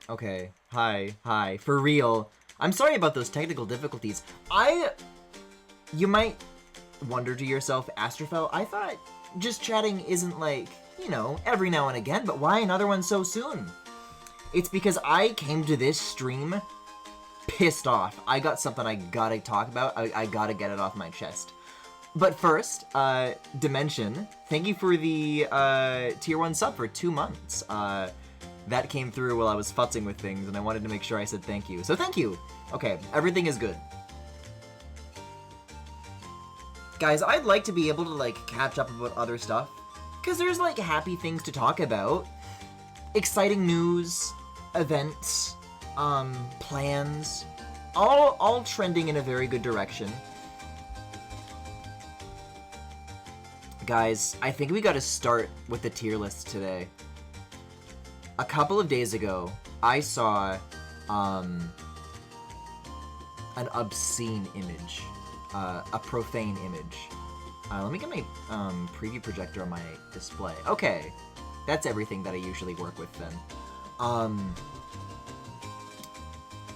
Okay. Hi. For real. I'm sorry about those technical difficulties. You might wonder to yourself, Astraphel, I thought just chatting isn't like, you know, every now and again, but why another one so soon? It's because I came to this stream pissed off. I got something I gotta talk about. I gotta get it off my chest. But first, Dimension, thank you for the tier 1 sub for 2 months. That came through while I was futzing with things, and I wanted to make sure I said thank you. So thank you! Okay, everything is good. Guys, I'd like to be able to, like, catch up about other stuff, because there's, like, happy things to talk about. Exciting news, events, plans, all trending in a very good direction. Guys, I think we gotta start with the tier list today. A couple of days ago, I saw an obscene image, a profane image. Let me get my preview projector on my display. Okay, that's everything that I usually work with then.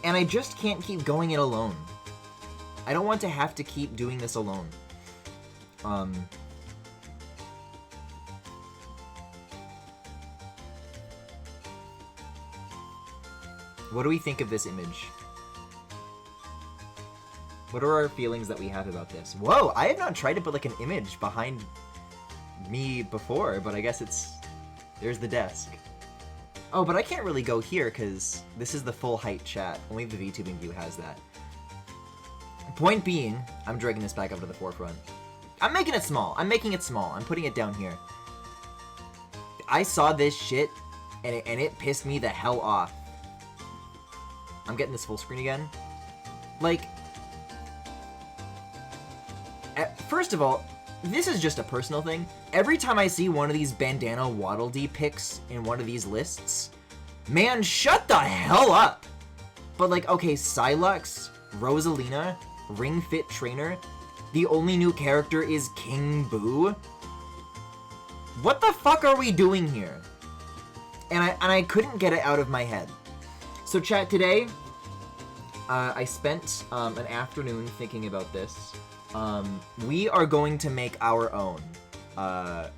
And I just can't keep going it alone. I don't want to have to keep doing this alone. What do we think of this image? What are our feelings that we have about this? Whoa, I have not tried to put like an image behind me before, but I guess there's the desk. Oh, but I can't really go here because this is the full height chat. Only the VTubing view has that. Point being, I'm dragging this back up to the forefront. I'm making it small. I'm making it small. I'm putting it down here. I saw this shit and it pissed me the hell off. I'm getting this full screen again. Like, first of all, this is just a personal thing. Every time I see one of these bandana Waddle Dee pics in one of these lists, man, shut the hell up! But like, okay, Psylux, Rosalina, Ring Fit Trainer, the only new character is King Boo? What the fuck are we doing here? And I couldn't get it out of my head. So chat, today, I spent an afternoon thinking about this. We are going to make our own. I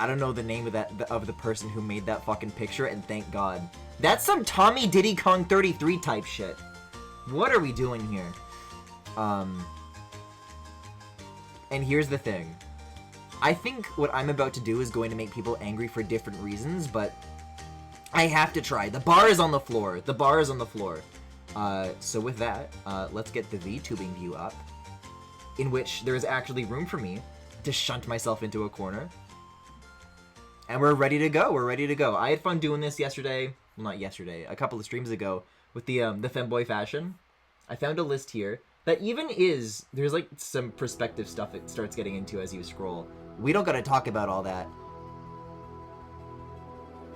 don't know the name of the person who made that fucking picture, and thank God. That's some Tommy Diddy Kong 33 type shit. What are we doing here? And here's the thing. I think what I'm about to do is going to make people angry for different reasons, but I have to try. The bar is on the floor. The bar is on the floor. So with that, let's get the VTubing view up, in which there is actually room for me to shunt myself into a corner. And we're ready to go. We're ready to go. I had fun doing this yesterday. Well, not yesterday. A couple of streams ago with the femboy fashion. I found a list here that even is... There's like some perspective stuff it starts getting into as you scroll. We don't gotta talk about all that.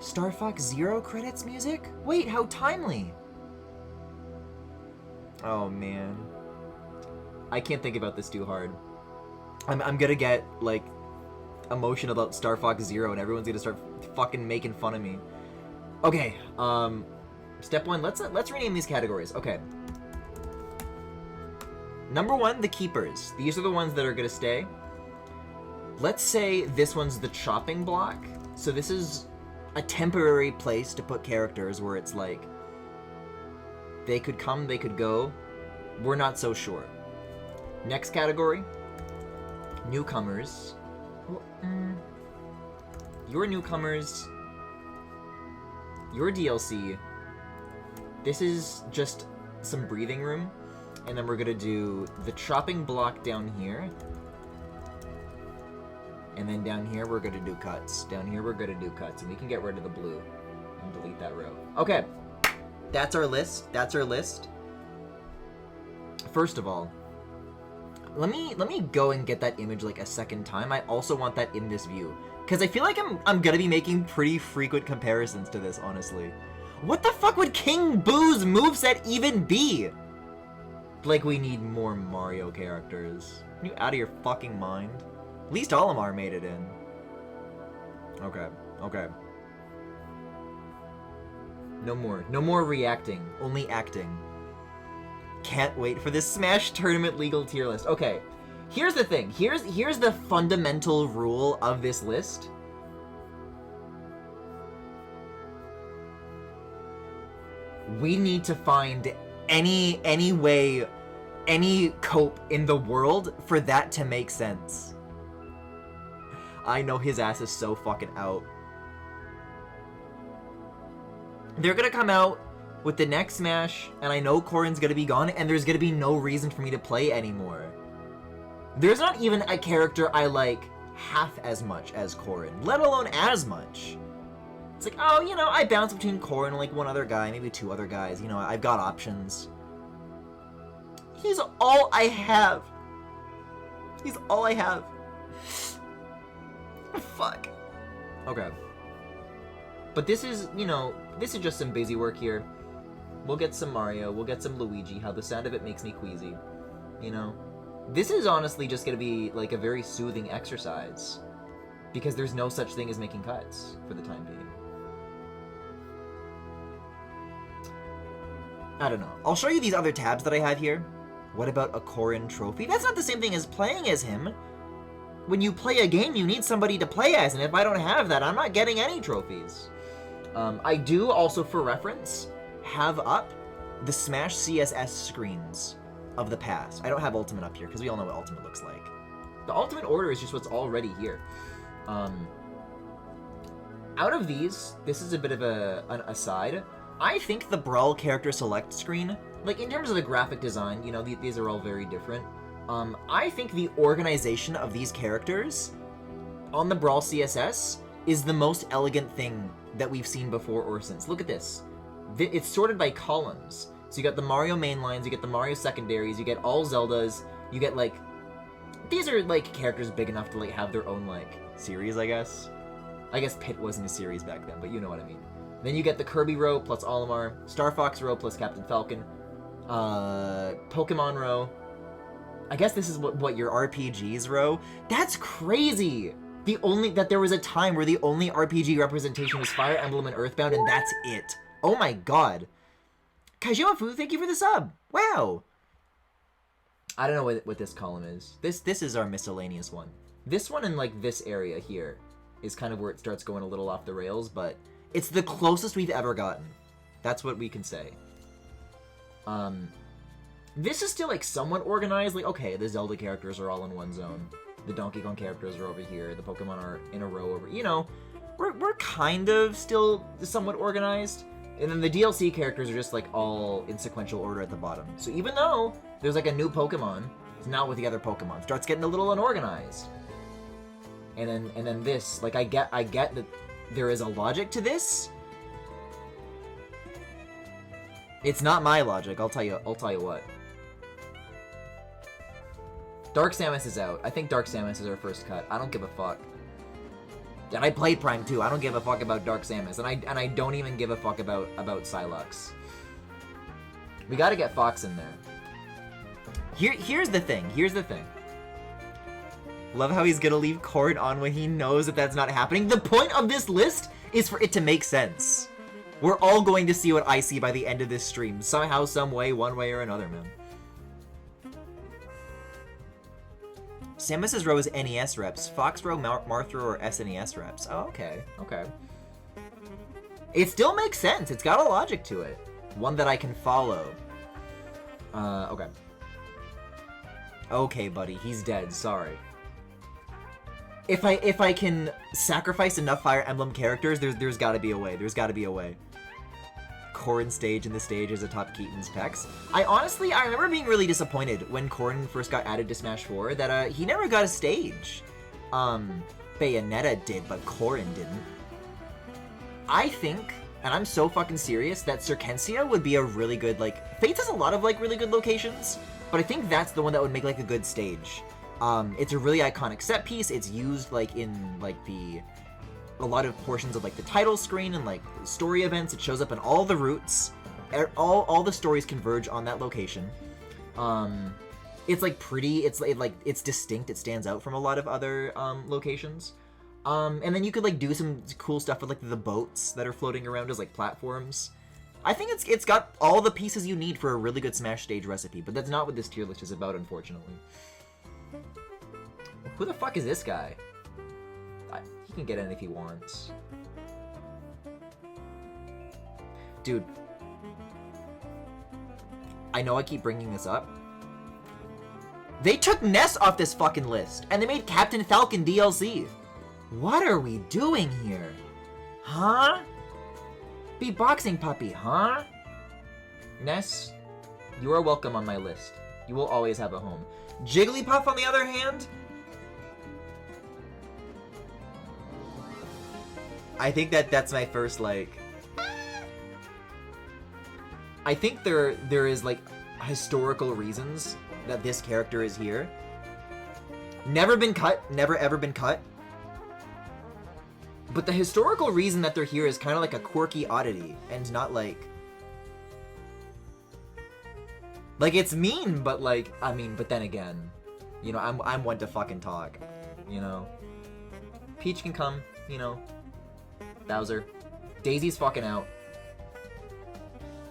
Star Fox Zero credits music? Wait, how timely! Oh man. I can't think about this too hard. I'm gonna get, like, emotional about Star Fox Zero and everyone's gonna start fucking making fun of me. Okay, step one, let's rename these categories. Okay. Number one, the keepers. These are the ones that are gonna stay. Let's say this one's the chopping block. So this is a temporary place to put characters where it's like, they could come, they could go. We're not so sure. Next category, newcomers. Your newcomers, your DLC. This is just some breathing room. And then we're gonna do the chopping block down here. And then down here, we're gonna do cuts. Down here, we're gonna do cuts. And we can get rid of the blue and delete that row. Okay, that's our list. That's our list. First of all, let me go and get that image like a second time. I also want that in this view, because I feel like I'm gonna be making pretty frequent comparisons to this, honestly. What the fuck would King Boo's moveset even be? Like, we need more Mario characters. Are you out of your fucking mind? At least Olimar made it in. Okay, okay. No more. No more reacting. Only acting. Can't wait for this Smash Tournament legal tier list. Okay, here's the thing. Here's the fundamental rule of this list. We need to find any way, any cope in the world for that to make sense. I know his ass is so fucking out. They're gonna come out with the next Smash, and I know Corrin's gonna be gone, and there's gonna be no reason for me to play anymore. There's not even a character I like half as much as Corrin, let alone as much. It's like, oh, you know, I bounce between Corrin and like one other guy, maybe two other guys, you know, I've got options. He's all I have. He's all I have. Fuck. Okay. But this is, you know, this is just some busy work here. We'll get some Mario, we'll get some Luigi, how the sound of it makes me queasy. You know? This is honestly just gonna be like a very soothing exercise. Because there's no such thing as making cuts for the time being. I don't know. I'll show you these other tabs that I have here. What about a Corrin trophy? That's not the same thing as playing as him. When you play a game, you need somebody to play as, and if I don't have that, I'm not getting any trophies. I do also, for reference, have up the Smash CSS screens of the past. I don't have Ultimate up here, because we all know what Ultimate looks like. The Ultimate order is just what's already here. Out of these, this is a bit of an aside. I think the Brawl character select screen, like in terms of the graphic design, you know, these are all very different. I think the organization of these characters on the Brawl CSS is the most elegant thing that we've seen before or since. Look at this. It's sorted by columns. So you got the Mario main lines, you get the Mario secondaries, you get all Zeldas, you get like... These are like characters big enough to like have their own like series, I guess. I guess Pit wasn't a series back then, but you know what I mean. Then you get the Kirby row plus Olimar, Star Fox row plus Captain Falcon, Pokemon row. I guess this is what your RPGs row. That's crazy! That there was a time where the only RPG representation was Fire Emblem and Earthbound, and that's it. Oh my god. Kaijimafu, thank you for the sub. Wow. I don't know what this column is. This is our miscellaneous one. This one in like this area here is kind of where it starts going a little off the rails, but it's the closest we've ever gotten. That's what we can say. This is still like somewhat organized. Like, okay, the Zelda characters are all in one zone. The Donkey Kong characters are over here. The Pokemon are in a row over. You know, we're kind of still somewhat organized. And then the DLC characters are just like all in sequential order at the bottom. So even though there's like a new Pokemon, it's not with the other Pokemon. Starts getting a little unorganized. And then this, like I get that there is a logic to this. It's not my logic, I'll tell you what. Dark Samus is out. I think Dark Samus is our first cut. I don't give a fuck. And I played Prime 2. I don't give a fuck about Dark Samus. And I don't even give a fuck about Psylocke. We gotta get Fox in there. Here's the thing. Love how he's gonna leave Corrin on when he knows that that's not happening. The point of this list is for it to make sense. We're all going to see what I see by the end of this stream. Somehow, some way, one way or another, man. Samus's row is NES reps. Fox row, Marth row are SNES reps. Oh, okay. It still makes sense. It's got a logic to it. One that I can follow. Okay. Okay, buddy. He's dead. Sorry. If I can sacrifice enough Fire Emblem characters, there's gotta be a way. Corrin stage in the stage is atop Keaton's pecs. I remember being really disappointed when Corrin first got added to Smash 4 that he never got a stage. Bayonetta did, but Corrin didn't. I think, and I'm so fucking serious, that Circensia would be a really good, like, Fates has a lot of like really good locations, but I think that's the one that would make like a good stage. It's a really iconic set piece. It's used like in like a lot of portions of like the title screen and like story events. It shows up in all the routes. All the stories converge on that location. It's like pretty. It's distinct. It stands out from a lot of other locations. And then you could like do some cool stuff with like the boats that are floating around as like platforms. I think it's got all the pieces you need for a really good Smash stage recipe, but that's not what this tier list is about, unfortunately. Who the fuck is this guy? He can get in if he wants. Dude. I know I keep bringing this up. They took Ness off this fucking list, and they made Captain Falcon DLC. What are we doing here? Huh? Beatboxing puppy, huh? Ness, you are welcome on my list. You will always have a home. Jigglypuff, on the other hand? I think that's my first, like... I think there is, like, historical reasons that this character is here. Never been cut. Never ever been cut. But the historical reason that they're here is kind of like a quirky oddity, and not like... Like, it's mean, but like, I mean, but then again, you know, I'm one to fucking talk, you know? Peach can come, you know? Bowser. Daisy's fucking out.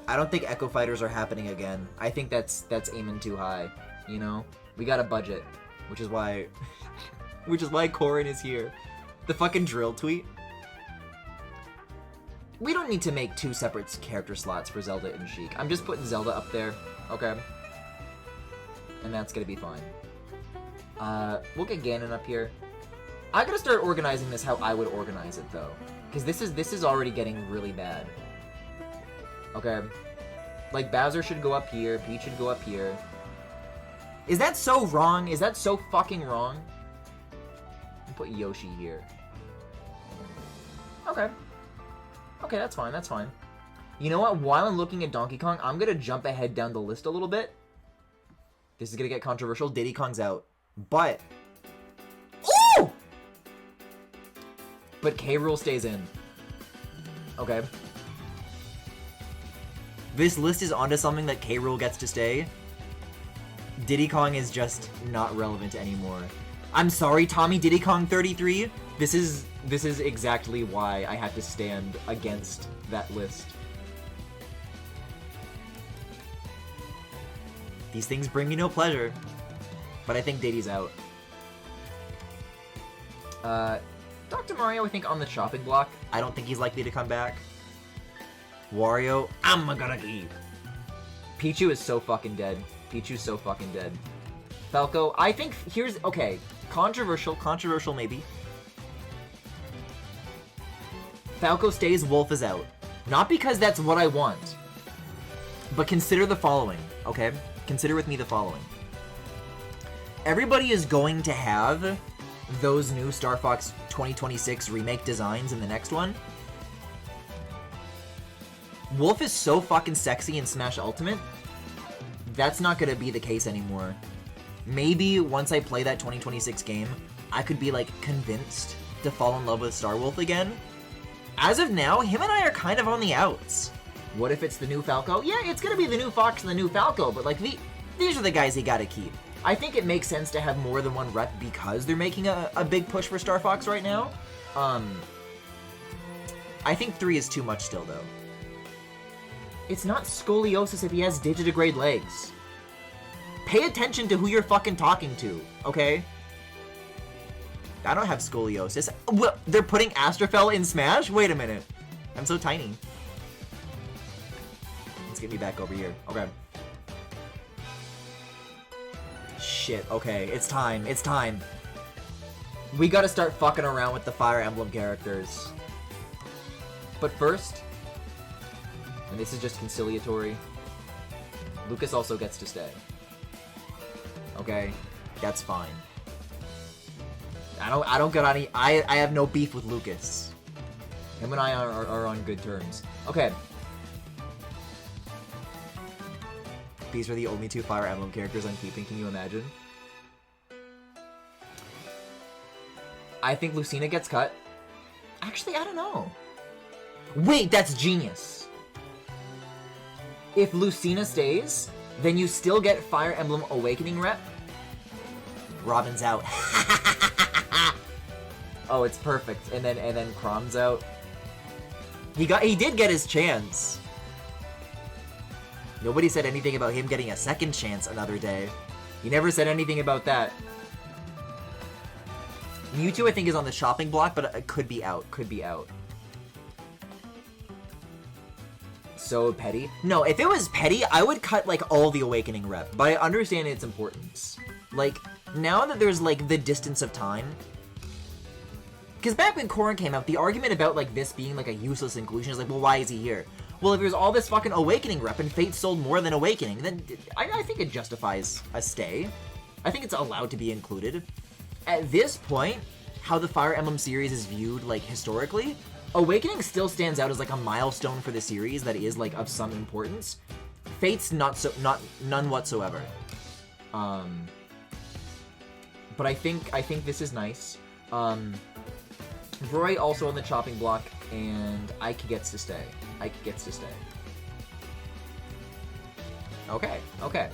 I don't think Echo Fighters are happening again. I think that's aiming too high, you know? We got a budget, which is why... which is why Corrin is here. The fucking drill tweet. We don't need to make 2 separate character slots for Zelda and Sheik. I'm just putting Zelda up there, okay? And that's gonna be fine. We'll get Ganon up here. I gotta start organizing this how I would organize it, though. Because this is already getting really bad. Okay. Like, Bowser should go up here, Peach should go up here. Is that so wrong? Is that so fucking wrong? I'll put Yoshi here. Okay. Okay, that's fine, that's fine. You know what? While I'm looking at Donkey Kong, I'm gonna jump ahead down the list a little bit. This is gonna get controversial. Diddy Kong's out. But... Ooh! But K. Rool stays in. Okay. This list is onto something that K. Rool gets to stay. Diddy Kong is just not relevant anymore. I'm sorry, Tommy Diddy Kong 33. This is exactly why I had to stand against that list. These things bring me no pleasure, but I think Diddy's out. Dr. Mario, I think, on the chopping block. I don't think he's likely to come back. Wario, I'm gonna keep. Pichu is so fucking dead. Pichu's so fucking dead. Falco, I think, here's, okay, controversial maybe. Falco stays, Wolf is out. Not because that's what I want, but consider the following, okay? Consider with me the following. Everybody is going to have those new Star Fox 2026 remake designs in the next one. Wolf is so fucking sexy in Smash Ultimate, that's not gonna be the case anymore. Maybe once I play that 2026 game, I could be, like, convinced to fall in love with Star Wolf again. As of now, him and I are kind of on the outs. What if it's the new Falco? Yeah, it's gonna be the new Fox and the new Falco, but, like, these are the guys he gotta keep. I think it makes sense to have more than one rep because they're making a big push for Star Fox right now. I think 3 is too much still, though. It's not scoliosis if he has digitigrade legs. Pay attention to who you're fucking talking to, okay? I don't have scoliosis. What, they're putting Astraphel in Smash? Wait a minute. I'm so tiny. Let's get me back over here. Okay. Shit, okay. It's time. It's time. We gotta start fucking around with the Fire Emblem characters. But first... and this is just conciliatory, Lucas also gets to stay. Okay? That's fine. I don't get any... I have no beef with Lucas. Him and I are on good terms. Okay. These are the only 2 Fire Emblem characters I'm keeping, can you imagine? I think Lucina gets cut. Actually, I don't know. Wait, that's genius! If Lucina stays, then you still get Fire Emblem Awakening rep. Robin's out. Oh, it's perfect. And then Crom's out. He did get his chance. Nobody said anything about him getting a second chance another day. He never said anything about that. Mewtwo, I think, is on the chopping block, but it could be out. Could be out. So petty. No, if it was petty, I would cut, like, all the Awakening rep. But I understand its importance. Like, now that there's, like, the distance of time... Because back when Corrin came out, the argument about, like, this being, like, a useless inclusion is like, well, why is he here? Well, if there's all this fucking Awakening rep and Fate sold more than Awakening, then I think it justifies a stay. I think it's allowed to be included. At this point, how the Fire Emblem series is viewed, like, historically, Awakening still stands out as, like, a milestone for the series that is, like, of some importance. Fate's none whatsoever. But I think this is nice. Roy also on the chopping block, and Ike gets to stay. Ike gets to stay. Okay, okay.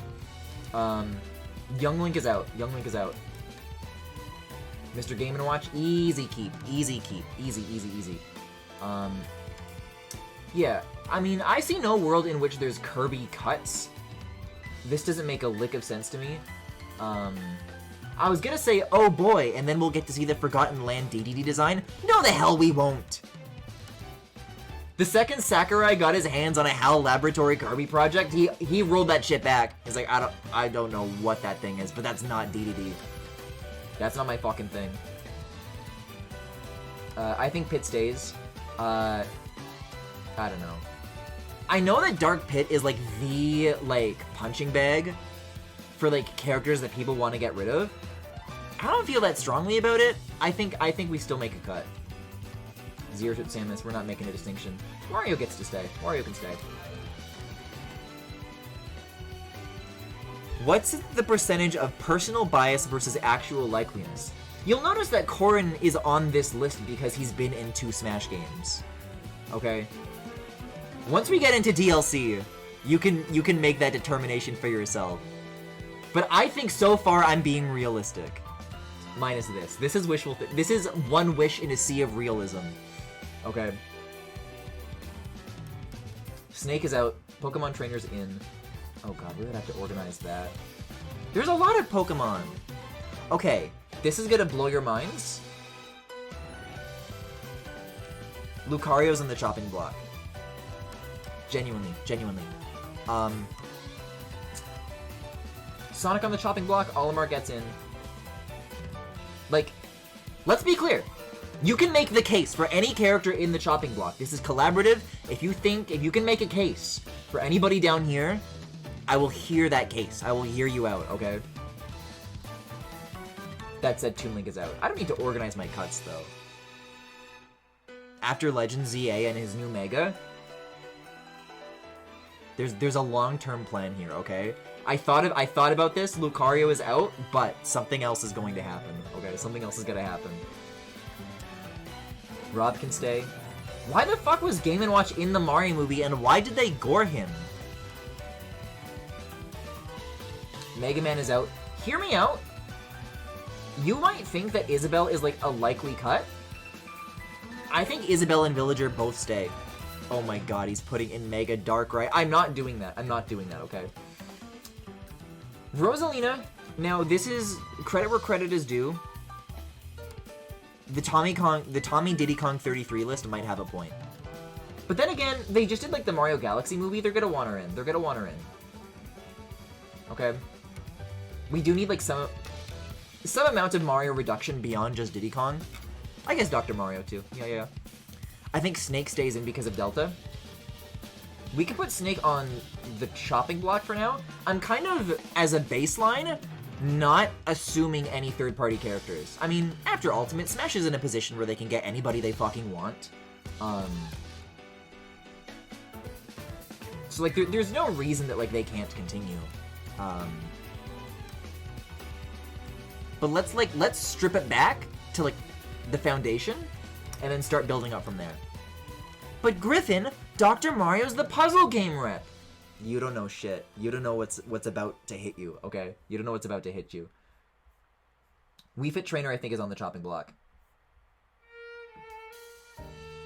Young Link is out. Young Link is out. Mr. Game & Watch, easy keep. Easy keep. Easy, easy, easy. Yeah, I mean, I see no world in which there's Kirby cuts. This doesn't make a lick of sense to me. I was gonna say, oh boy, and then we'll get to see the Forgotten Land DDD design. No, the hell we won't! The second Sakurai got his hands on a HAL Laboratory Kirby project, he rolled that shit back. He's like, I don't know what that thing is, but that's not DDD. That's not my fucking thing. I think Pit stays. I don't know. I know that Dark Pit is, like, the, like, punching bag for, like, characters that people want to get rid of. I don't feel that strongly about it. I think we still make a cut. Zero to Samus, we're not making a distinction. Wario gets to stay. Wario can stay. What's the percentage of personal bias versus actual likeliness? You'll notice that Corrin is on this list because he's been in 2 Smash games. Okay? Once we get into DLC, you can make that determination for yourself. But I think so far I'm being realistic. Minus this. This is wishful. This is one wish in a sea of realism. Okay. Snake is out. Pokemon Trainer's in. Oh god, we're gonna have to organize that. There's a lot of Pokemon. Okay, this is gonna blow your minds. Lucario's on the chopping block. Genuinely, genuinely. Sonic on the chopping block, Olimar gets in. Like, let's be clear. You can make the case for any character in the chopping block. This is collaborative. If you can make a case for anybody down here, I will hear that case. I will hear you out, okay? That said, Toon Link is out. I don't need to organize my cuts, though. After Legend ZA and his new Mega, there's a long-term plan here, okay? I thought about this. Lucario is out, but something else is going to happen. Okay, something else is gonna happen. Rob can stay. Why the fuck was Game & Watch in the Mario movie, and why did they gore him? Mega Man is out. Hear me out. You might think that Isabelle is, like, a likely cut. I think Isabelle and Villager both stay. Oh my god, he's putting in Mega Darkrai. I'm not doing that. I'm not doing that, okay? Rosalina. Now, this is credit where credit is due. The Tommy Diddy Kong 33 list might have a point. But then again, they just did, like, the Mario Galaxy movie. They're gonna want her in. They're gonna want her in. Okay? We do need, like, some amount of Mario reduction beyond just Diddy Kong. I guess Dr. Mario, too. Yeah. I think Snake stays in because of Delta. We could put Snake on the chopping block for now. I'm kind of, as a baseline, not assuming any third-party characters. I mean, after Ultimate, Smash is in a position where they can get anybody they fucking want. So, like, there's no reason that, like, they can't continue. But let's strip it back to, like, the foundation, and then start building up from there. But Griffin, Dr. Mario's the puzzle game rep. You don't know shit. You don't know what's about to hit you, okay? You don't know what's about to hit you. Wii Fit Trainer, I think, is on the chopping block.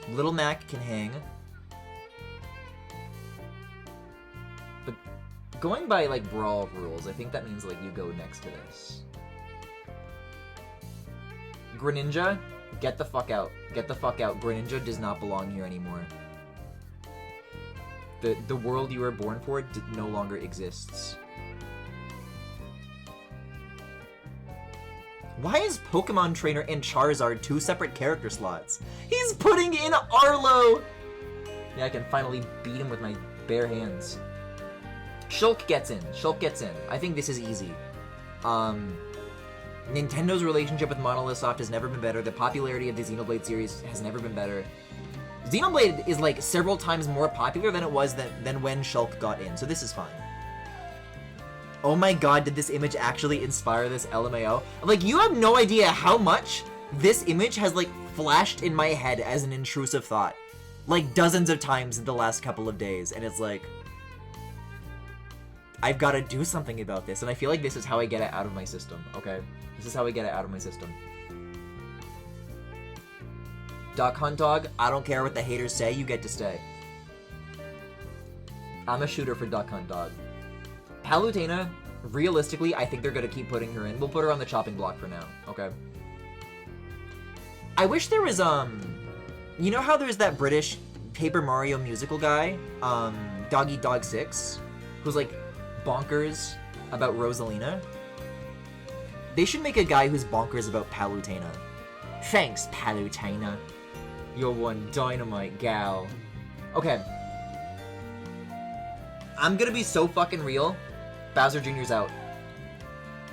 Little Mac can hang. But Going by, like, Brawl rules, I think that means, like, you go next to this. Greninja, get the fuck out. Get the fuck out. Greninja does not belong here anymore. The world you were born for no longer exists. Why is Pokemon Trainer and Charizard 2 separate character slots? He's putting in Arlo! Yeah, I can finally beat him with my bare hands. Shulk gets in. Shulk gets in. I think this is easy. Nintendo's relationship with Monolith Soft has never been better. The popularity of the Xenoblade series has never been better. Xenoblade is like several times more popular than it was than when Shulk got in, so this is fine. Oh my god, did this image actually inspire this LMAO? Like, you have no idea how much this image has, like, flashed in my head as an intrusive thought. Like, dozens of times in the last couple of days, and it's like, I've got to do something about this, and I feel like this is how I get it out of my system, okay? This is how I get it out of my system. Duck Hunt Dog, I don't care what the haters say, you get to stay. I'm a shooter for Duck Hunt Dog. Palutena, realistically, I think they're going to keep putting her in. We'll put her on the chopping block for now, okay? I wish there was, you know how there's that British Paper Mario musical guy, Dog Eat Dog 6, who's, like, bonkers about Rosalina? They should make a guy who's bonkers about Palutena. Thanks, Palutena. You're one dynamite gal. Okay. I'm gonna be so fucking real. Bowser Jr.'s out.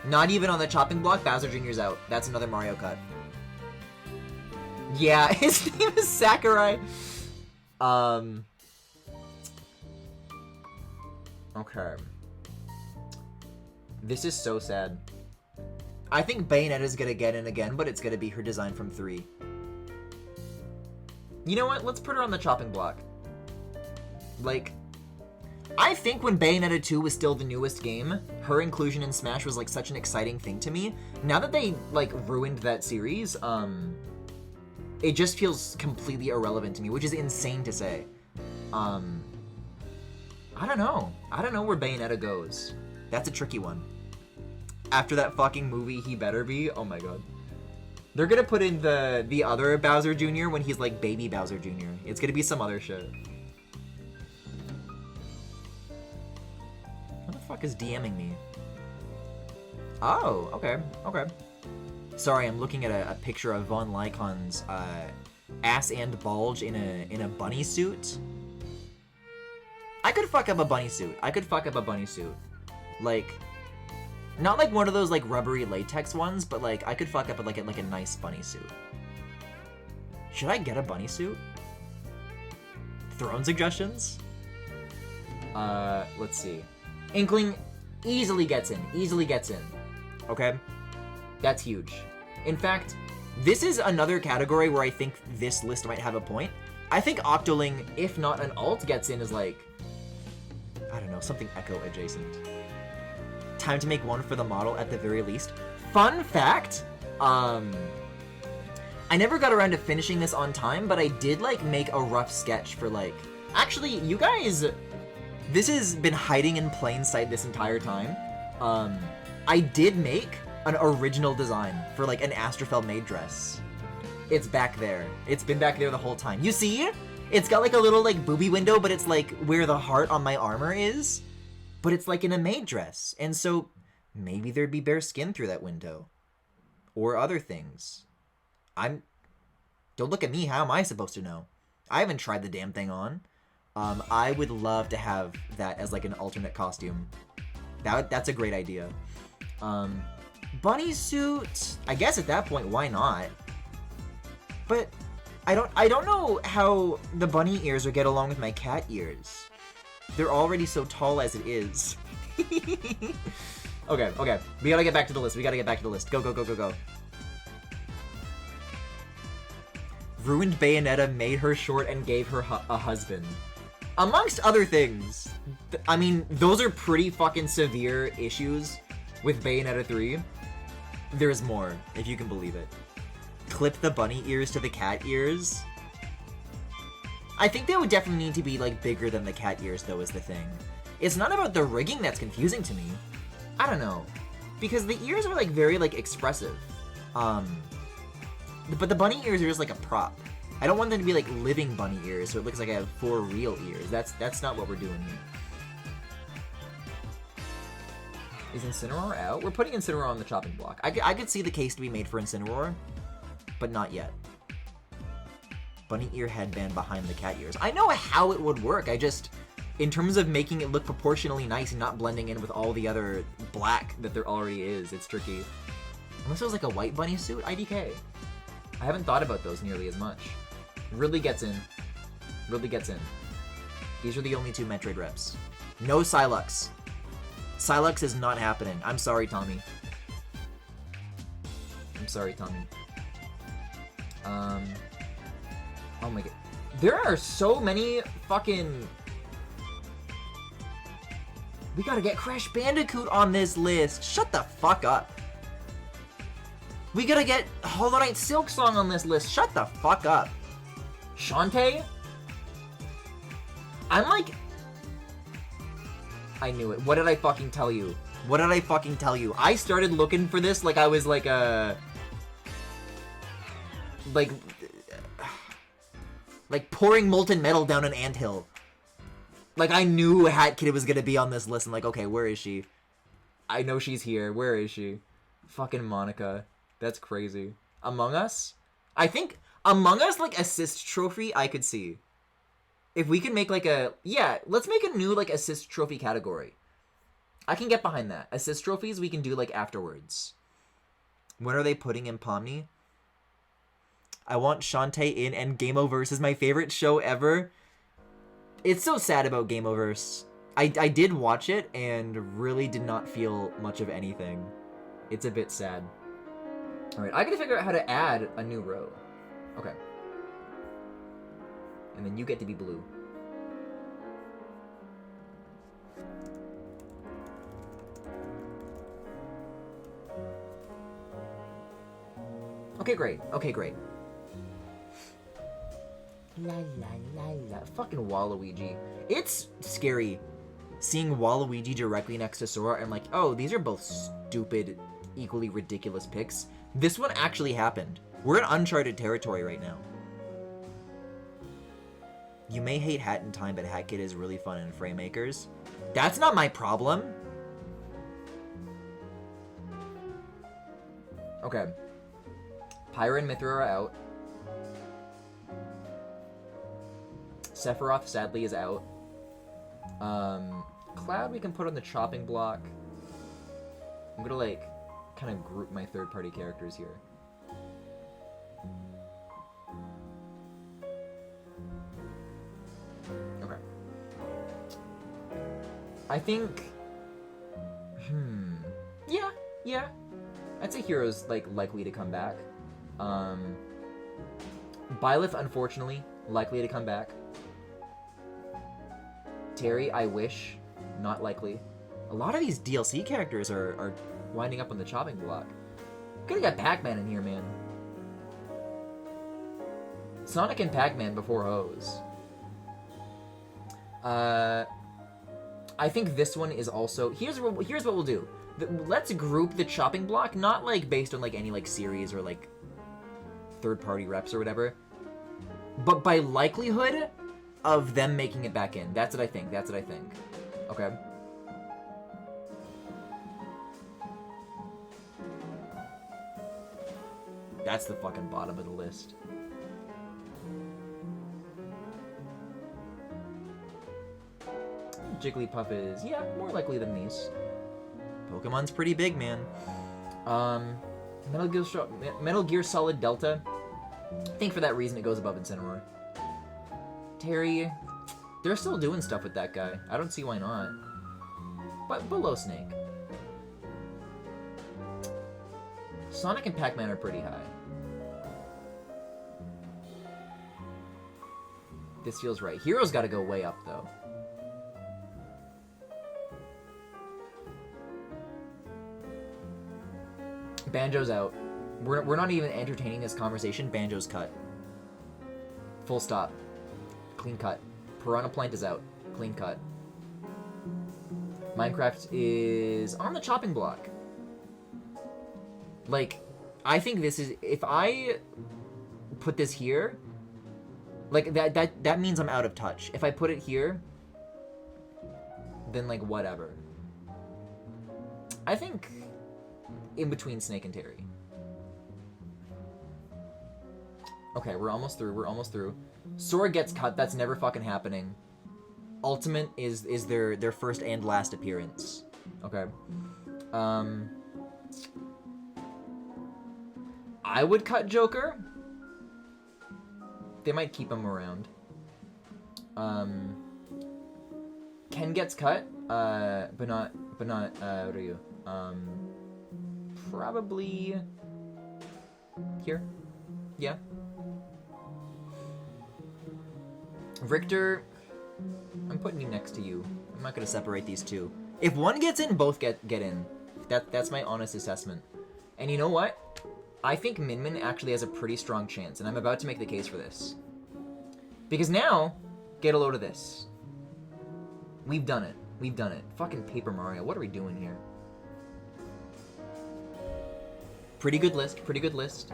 Not even on the chopping block, Bowser Jr.'s out. That's another Mario cut. Yeah, his name is Sakurai. Okay. This is so sad. I think Bayonetta's gonna get in again, but it's gonna be her design from 3. You know what? Let's put her on the chopping block. Like, I think when Bayonetta 2 was still the newest game, her inclusion in Smash was, like, such an exciting thing to me. Now that they, like, ruined that series, it just feels completely irrelevant to me, which is insane to say. I don't know. I don't know where Bayonetta goes. That's a tricky one. After that fucking movie, He Better Be, oh my god. They're gonna put in the other Bowser Jr. when he's, like, baby Bowser Jr. It's gonna be some other shit. Who the fuck is DMing me? Oh, okay, okay. Sorry, I'm looking at a picture of Von Lycon's ass and bulge in a bunny suit. I could fuck up a bunny suit. I could fuck up a bunny suit. Like, not like one of those like rubbery latex ones, but like I could fuck up like a nice bunny suit. Should I get a bunny suit? Throne suggestions? Let's see. Inkling easily gets in. Easily gets in. Okay? That's huge. In fact, this is another category where I think this list might have a point. I think Octoling, if not an alt, gets in as like, I don't know, something Echo adjacent. Time to make one for the model at the very least. Fun fact, I never got around to finishing this on time, but I did like make a rough sketch for like, actually, you guys, this has been hiding in plain sight this entire time. I did make an original design for like an Astraphel maid dress. It's back there. It's been back there the whole time. You see? It's got like a little like booby window, but it's like where the heart on my armor is. But it's like in a maid dress. And so maybe there'd be bare skin through that window. Or other things. Don't look at me, how am I supposed to know? I haven't tried the damn thing on. I would love to have that as like an alternate costume. That's a great idea. Bunny suit, I guess at that point, why not? But I don't know how the bunny ears would get along with my cat ears. They're already so tall as it is. Okay. We gotta get back to the list. Go. Ruined Bayonetta, made her short, and gave her a husband. Amongst other things. I mean, those are pretty fucking severe issues with Bayonetta 3. There's more, if you can believe it. Clip the bunny ears to the cat ears. I think they would definitely need to be, like, bigger than the cat ears, though, is the thing. It's not about the rigging that's confusing to me. I don't know. Because the ears are like very like expressive. But the bunny ears are just like a prop. I don't want them to be like living bunny ears so it looks like I have 4 real ears. That's not what we're doing here. Is Incineroar out? We're putting Incineroar on the chopping block. I could see the case to be made for Incineroar, but not yet. Bunny ear headband behind the cat ears. I know how it would work. I just, in terms of making it look proportionally nice and not blending in with all the other black that there already is, it's tricky. Unless it was like a white bunny suit, IDK. I haven't thought about those nearly as much. Really gets in. Really gets in. These are the only 2 Metroid reps. No Psylux. Psylux is not happening. I'm sorry, Tommy. I'm sorry, Tommy. Oh my god. There are so many fucking... We gotta get Crash Bandicoot on this list. Shut the fuck up. We gotta get Hollow Knight Silk Song on this list. Shut the fuck up. Shantae? I'm like... I knew it. What did I fucking tell you? What did I fucking tell you? I started looking for this like I was like a... Like pouring molten metal down an anthill. Like I knew Hat Kid was gonna be on this list and like, okay, where is she? I know she's here. Where is she? Fucking Monica. That's crazy. Among Us? I think Among Us, like, assist trophy, I could see. If we can make, like, a... Yeah, let's make a new, like, assist trophy category. I can get behind that. Assist trophies we can do, like, afterwards. When are they putting in Pomni? I want Shantae in, and Gameoverse is my favorite show ever. It's so sad about Gameoverse. I did watch it, and really did not feel much of anything. It's a bit sad. Alright, I gotta figure out how to add a new row. Okay. And then you get to be blue. Okay, great. Okay, great. La la la la. Fucking Waluigi. It's scary seeing Waluigi directly next to Sora and like, oh, these are both stupid, equally ridiculous picks. This one actually happened. We're in uncharted territory right now. You may hate Hat in Time, but Hat Kid is really fun in Frame Makers. That's not my problem. Okay. Pyra and Mithra are out. Sephiroth, sadly, is out. Cloud we can put on the chopping block. I'm gonna, like, kind of group my third-party characters here. Okay. I think... Yeah. I'd say Hero's, like, likely to come back. Byleth, unfortunately, likely to come back. Terry, I wish, not likely. A lot of these DLC characters are winding up on the chopping block. Could've got Pac-Man in here, man. Sonic and Pac-Man before Hose. I think this one is also... Here's what we'll do. Let's group the chopping block, not, like, based on, like, any, like, series or, like, third-party reps or whatever, but by likelihood of them making it back in. That's what I think. Okay. That's the fucking bottom of the list. Jigglypuff is, yeah, more likely than these. Pokemon's pretty big, man. Metal Gear Solid Delta. I think for that reason it goes above Incineroar. Terry, they're still doing stuff with that guy. I don't see why not. But below Snake. Sonic and Pac-Man are pretty high. This feels right. Hero's gotta go way up, though. Banjo's out. We're not even entertaining this conversation. Banjo's cut. Full stop. Clean cut. Piranha Plant is out. Clean cut. Minecraft is on the chopping block. Like, I think this is, if I put this here, like that means I'm out of touch. If I put it here, then like whatever. I think in between Snake and Terry. Okay, we're almost through. Sora gets cut, that's never fucking happening. Ultimate is their first and last appearance. Okay. I would cut Joker. They might keep him around. Ken gets cut, but not Ryu. Probably here. Yeah. Richter, I'm putting you next to you. I'm not gonna separate these two. If one gets in, both get in. That's my honest assessment. And you know what? I think Min Min actually has a pretty strong chance, and I'm about to make the case for this. Because now, get a load of this. We've done it. We've done it. Fucking Paper Mario. What are we doing here? Pretty good list. Pretty good list.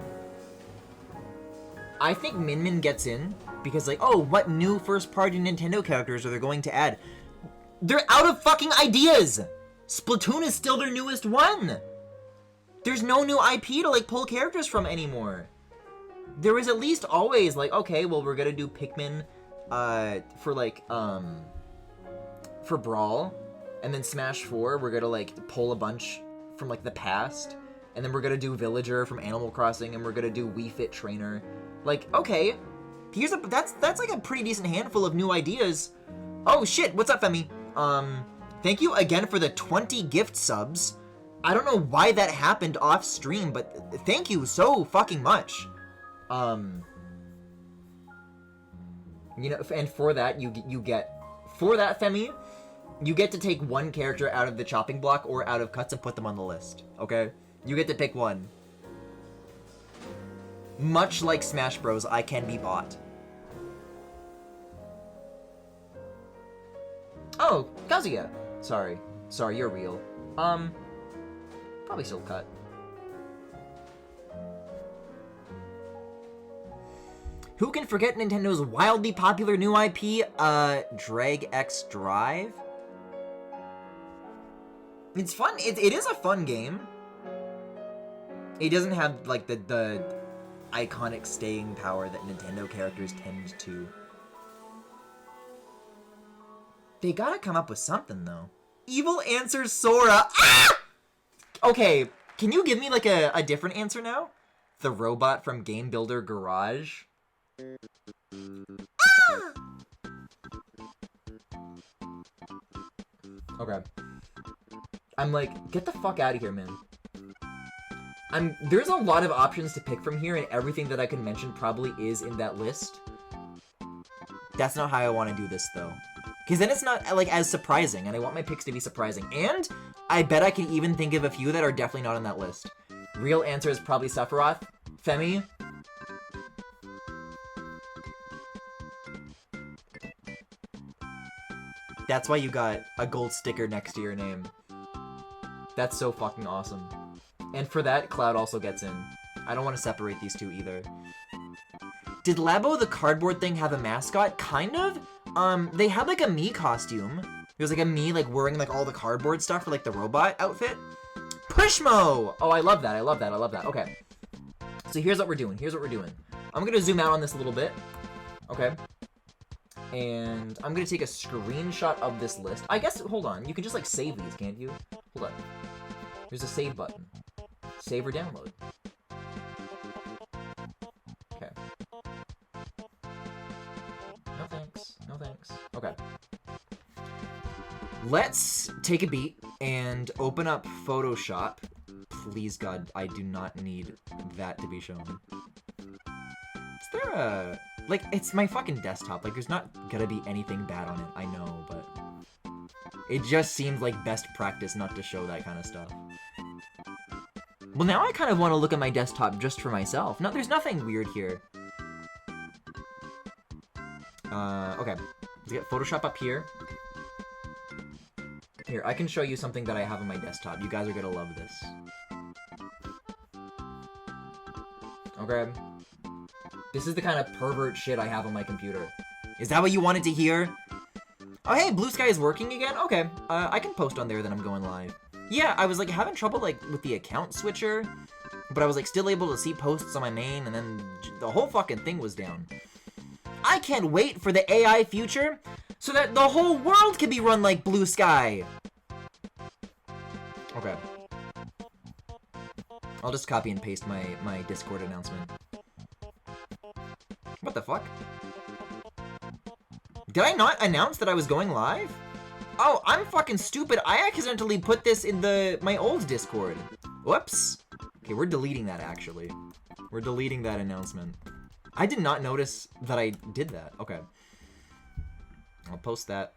I think Min Min gets in because, like, oh, what new first-party Nintendo characters are they going to add? They're out of fucking ideas! Splatoon is still their newest one! There's no new IP to, like, pull characters from anymore. There was at least always, like, okay, well, we're gonna do Pikmin, for, like, for Brawl, and then Smash 4, we're gonna, like, pull a bunch from, like, the past, and then we're gonna do Villager from Animal Crossing, and we're gonna do Wii Fit Trainer. Like, okay, that's like a pretty decent handful of new ideas. Oh, shit, what's up, Femi? Thank you again for the 20 gift subs. I don't know why that happened off stream, but thank you so fucking much. You know, and for that, you get, for that, Femi, you get to take one character out of the chopping block or out of cuts and put them on the list, okay? You get to pick one. Much like Smash Bros, I can be bought. Oh, Kazuya. Sorry, you're real. Probably still cut. Who can forget Nintendo's wildly popular new IP, Drag X Drive? It's fun. It is a fun game. It doesn't have, like, the iconic staying power that Nintendo characters tend to. They gotta come up with something, though. Evil answers Sora. Ah! Okay, can you give me, like, a different answer now? The robot from Game Builder Garage? Ah! Okay. I'm like, get the fuck out of here, man. There's a lot of options to pick from here, and everything that I can mention probably is in that list. That's not how I want to do this, though. Because then it's not, like, as surprising, and I want my picks to be surprising. And I bet I can even think of a few that are definitely not on that list. Real answer is probably Sephiroth. Femi? That's why you got a gold sticker next to your name. That's so fucking awesome. And for that, Cloud also gets in. I don't want to separate these two either. Did Labo the cardboard thing have a mascot? Kind of. They had like a Mii costume. It was like a Mii like wearing like all the cardboard stuff for like the robot outfit. Pushmo! Oh, I love that. I love that. I love that. Okay. So here's what we're doing. I'm gonna zoom out on this a little bit. Okay. And I'm gonna take a screenshot of this list. I guess, hold on. You can just like save these, can't you? Hold on. There's a save button. Save or download. Okay. No thanks. No thanks. Okay. Let's take a beat and open up Photoshop. Please, God, I do not need that to be shown. Is there a... Like, it's my fucking desktop. Like, there's not gonna be anything bad on it. I know, but... It just seems like best practice not to show that kind of stuff. Well, now I kind of want to look at my desktop just for myself. No, there's nothing weird here. Okay. Let's get Photoshop up here. Here, I can show you something that I have on my desktop. You guys are gonna love this. Okay. This is the kind of pervert shit I have on my computer. Is that what you wanted to hear? Oh, hey, Blue Sky is working again? Okay, I can post on there that I'm going live. Yeah, I was, like, having trouble, like, with the account switcher, but I was, like, still able to see posts on my main, and then the whole fucking thing was down. I can't wait for the AI future so that the whole world can be run like Blue Sky. Okay. I'll just copy and paste my Discord announcement. What the fuck? Did I not announce that I was going live? Oh, I'm fucking stupid. I accidentally put this in my old Discord. Whoops. Okay, we're deleting that, actually. We're deleting that announcement. I did not notice that I did that. Okay. I'll post that.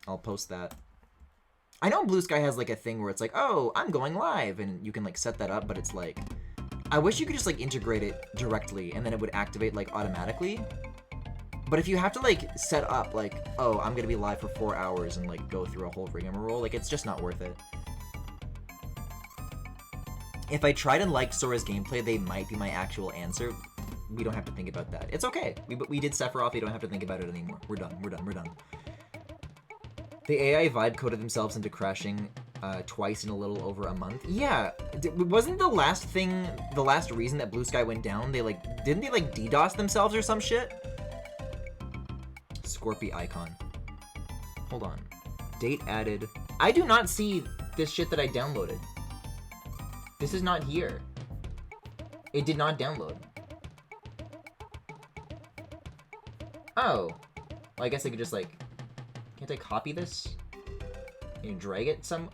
I'll post that. I know Blue Sky has, like, a thing where it's like, oh, I'm going live, and you can, like, set that up, but it's like, I wish you could just, like, integrate it directly, and then it would activate, like, automatically. But if you have to, like, set up, like, oh, I'm gonna be live for 4 hours and, like, go through a whole rigmarole, like, it's just not worth it. If I tried and liked Sora's gameplay, they might be my actual answer. We don't have to think about that. It's okay. We did Sephiroth, we don't have to think about it anymore. We're done, we're done, we're done. The AI vibe coded themselves into crashing twice in a little over a month. Yeah, wasn't the last reason that Blue Sky went down, didn't they like DDoS themselves or some shit? Scorpy icon. Hold on. Date added. I do not see this shit that I downloaded. This is not here. It did not download. Oh. Well, I guess I could just like... Can't I copy this? Can you drag it some...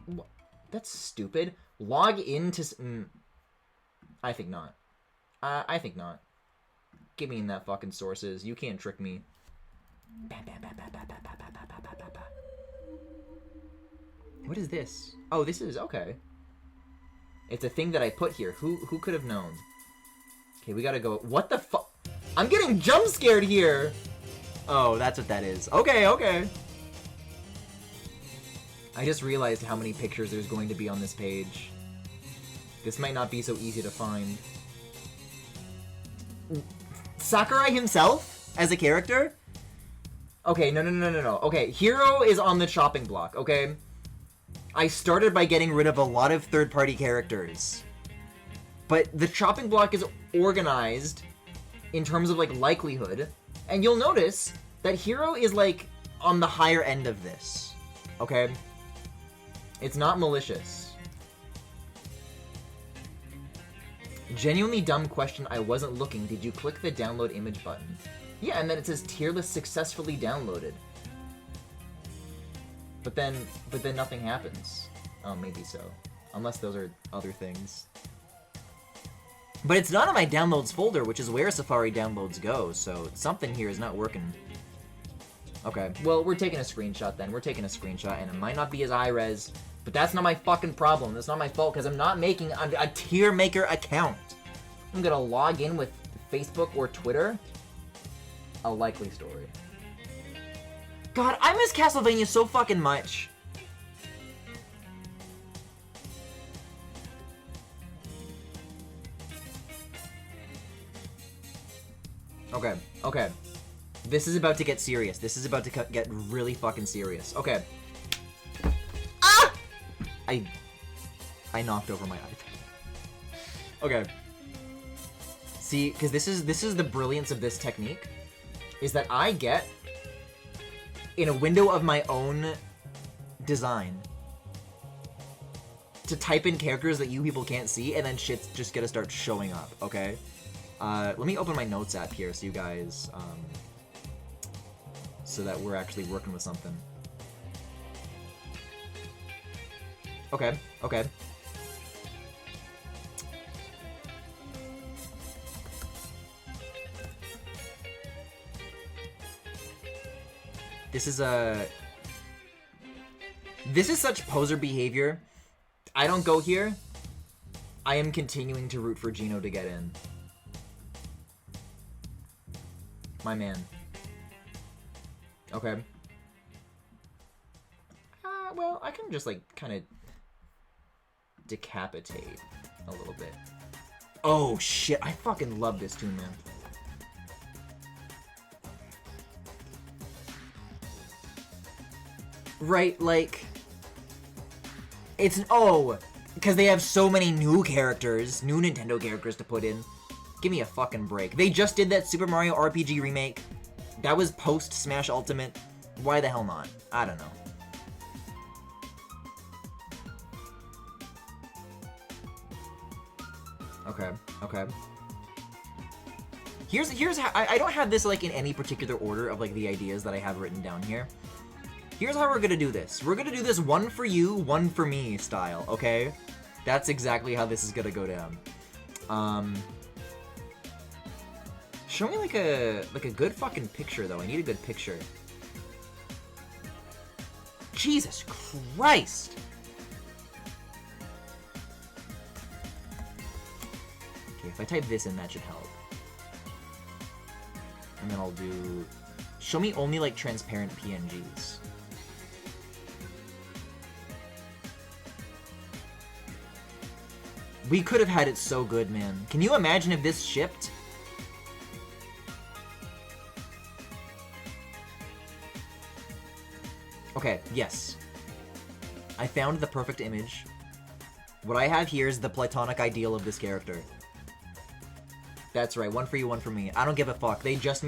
That's stupid. Log into... I think not. I think not. Give me in that fucking sources. You can't trick me. What is this? Oh, this is... Okay. It's a thing that I put here. Who could have known? Okay, we gotta go... What the fuck? I'm getting jump scared here! Oh, that's what that is. Okay, okay. I just realized how many pictures there's going to be on this page. This might not be so easy to find. Sakurai himself? As a character? Okay, no. Okay, Hero is on the chopping block, okay? I started by getting rid of a lot of third-party characters. But the chopping block is organized in terms of, like, likelihood. And you'll notice that Hero is, like, on the higher end of this. Okay? It's not malicious. Genuinely dumb question, I wasn't looking. Did you click the download image button? Yeah, and then it says tier list successfully downloaded. But then nothing happens. Oh, maybe so. Unless those are other things. But it's not in my downloads folder, which is where Safari downloads go, so something here is not working. Okay, well, we're taking a screenshot then. We're taking a screenshot, and it might not be as high-res, but that's not my fucking problem. That's not my fault, because I'm not making a tier maker account. I'm gonna log in with Facebook or Twitter. A likely story. God, I miss Castlevania so fucking much. Okay, okay. This is about to get serious. This is about to get really fucking serious. Okay. Ah! I knocked over my iPad. Okay. See, because this is the brilliance of this technique, is that I get, in a window of my own design, to type in characters that you people can't see, and then shit's just gonna start showing up, okay? Let me open my notes app here so you guys, so that we're actually working with something. Okay, okay. This is such poser behavior. I don't go here. I am continuing to root for Gino to get in. My man. Okay. well, I can just, like, kind of decapitate a little bit. Oh, shit. I fucking love this tune, man. Right, like... It's... Oh! Because they have so many new characters, new Nintendo characters to put in. Give me a fucking break. They just did that Super Mario RPG remake. That was post-Smash Ultimate. Why the hell not? I don't know. Okay, okay. Here's how... I don't have this, like, in any particular order of, like, the ideas that I have written down here. Here's how we're gonna do this. We're gonna do this one for you, one for me style, okay? That's exactly how this is gonna go down. Show me like a good fucking picture though. I need a good picture. Jesus Christ! Okay, if I type this in, that should help. And then I'll do... Show me only like transparent PNGs. We could have had it so good, man. Can you imagine if this shipped? Okay, yes. I found the perfect image. What I have here is the platonic ideal of this character. That's right, one for you, one for me. I don't give a fuck. They just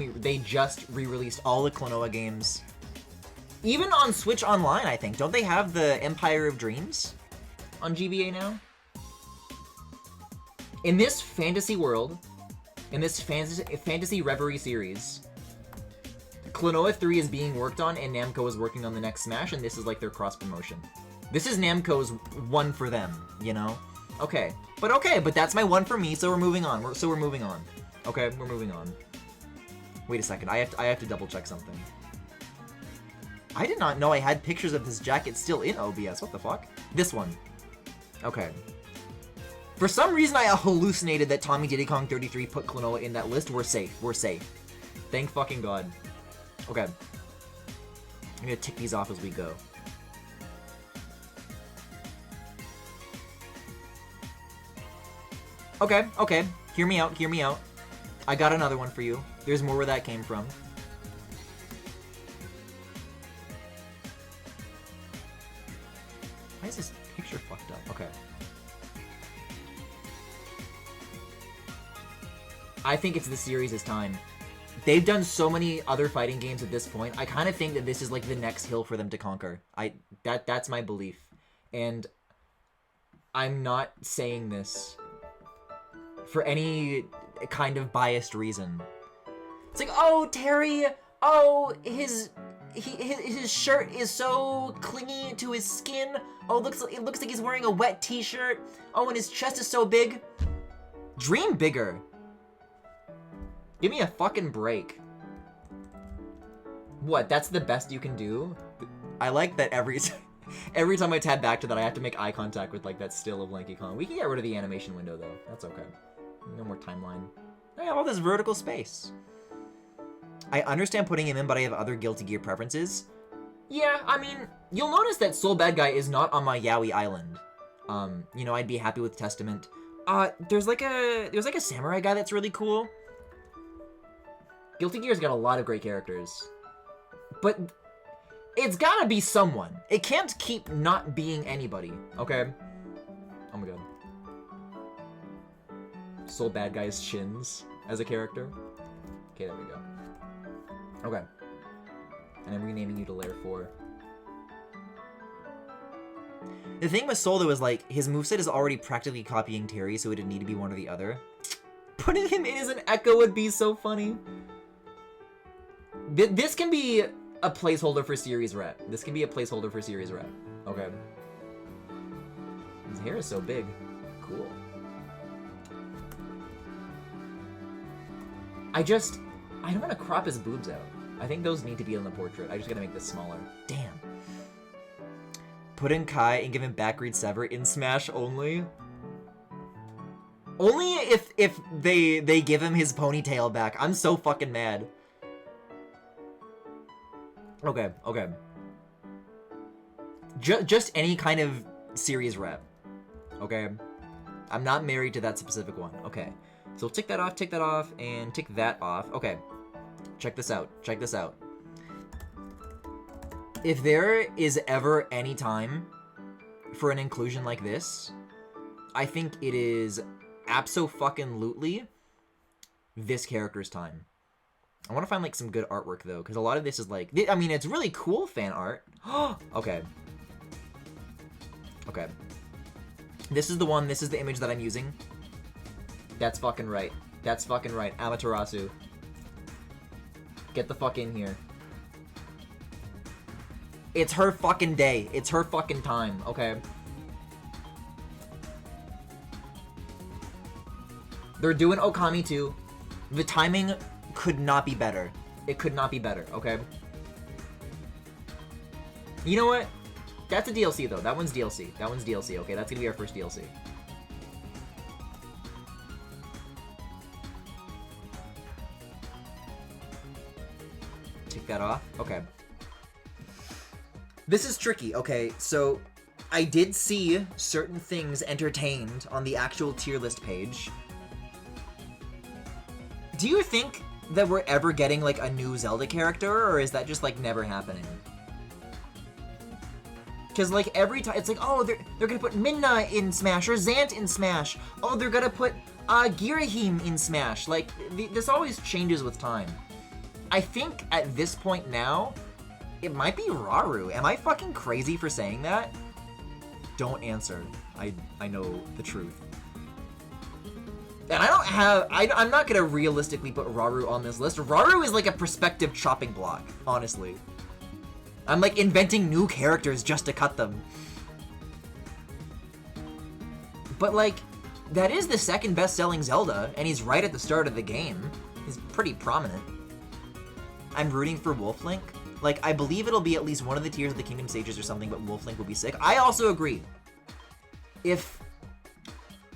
re-released all the Klonoa games. Even on Switch Online, I think. Don't they have the Empire of Dreams on GBA now? In this fantasy world, in this fantasy reverie series, Klonoa 3 is being worked on, and Namco is working on the next Smash, and this is like their cross-promotion. This is Namco's one for them, you know? Okay, but that's my one for me, so we're moving on. We're moving on. Okay, we're moving on. Wait a second, I have to double-check something. I did not know I had pictures of this jacket still in OBS. What the fuck? This one. Okay. For some reason, I hallucinated that Tommy Diddy Kong 33 put Klonoa in that list. We're safe. We're safe. Thank fucking God. Okay. I'm gonna tick these off as we go. Okay, okay. Hear me out, hear me out. I got another one for you. There's more where that came from. Why is this picture fucked up? Okay. I think it's the series' time. They've done so many other fighting games at this point. I kind of think that this is like the next hill for them to conquer. That's my belief. And I'm not saying this for any kind of biased reason. It's like, oh, Terry, oh, his shirt is so clingy to his skin. Oh, it looks like he's wearing a wet t-shirt. Oh, and his chest is so big. Dream bigger. Give me a fucking break. What, that's the best you can do? I like that every time I tab back to that, I have to make eye contact with, like, that still of Lanky Kong. We can get rid of the animation window, though. That's okay. No more timeline. I have all this vertical space. I understand putting him in, but I have other Guilty Gear preferences. Yeah, I mean, you'll notice that Soul Bad Guy is not on my Yaoi Island. You know, I'd be happy with Testament. There's like a samurai guy that's really cool. Guilty Gear's got a lot of great characters. But it's gotta be someone. It can't keep not being anybody, okay? Oh my god. Soul Bad Guy's shins as a character. Okay, there we go. Okay. And I'm renaming you to Lair 4. The thing with Soul, though, is, like, his moveset is already practically copying Terry, so it didn't need to be one or the other. Putting him in as an Echo would be so funny. This can be a placeholder for series rep. This can be a placeholder for series rep. Okay. His hair is so big. Cool. I don't want to crop his boobs out. I think those need to be in the portrait. I just gotta make this smaller. Damn. Put in Kai and give him backread Sever in Smash only? Only if they give him his ponytail back. I'm so fucking mad. Okay, okay. Just any kind of series rep. Okay? I'm not married to that specific one. Okay. So tick that off, and tick that off. Okay. Check this out. Check this out. If there is ever any time for an inclusion like this, I think it is abso-fucking-lutely this character's time. I want to find, like, some good artwork, though, because a lot of this is, like... I mean, it's really cool fan art. Okay. Okay. This is the one, this is the image that I'm using. That's fucking right. That's fucking right. Amaterasu. Get the fuck in here. It's her fucking day. It's her fucking time, okay? They're doing Okami too. The timing could not be better. It could not be better, okay? You know what? That's a DLC though. That one's DLC. That one's DLC, okay? That's gonna be our first DLC. Take that off. Okay. This is tricky, okay? So, I did see certain things entertained on the actual tier list page. Do you think that we're ever getting, like, a new Zelda character, or is that just, like, never happening? Because, like, every time, it's like, oh, they're gonna put Minna in Smash, or Zant in Smash. Oh, they're gonna put, Girahim in Smash. Like, this always changes with time. I think, at this point now, it might be Rauru. Am I fucking crazy for saying that? Don't answer. I know the truth. And I don't have... I'm not gonna realistically put Rauru on this list. Rauru is like a perspective chopping block, honestly. I'm like inventing new characters just to cut them. But like, that is the second best-selling Zelda, and he's right at the start of the game. He's pretty prominent. I'm rooting for Wolf Link. Like, I believe it'll be at least one of the tiers of the Kingdom Stages or something, but Wolf Link will be sick. I also agree. If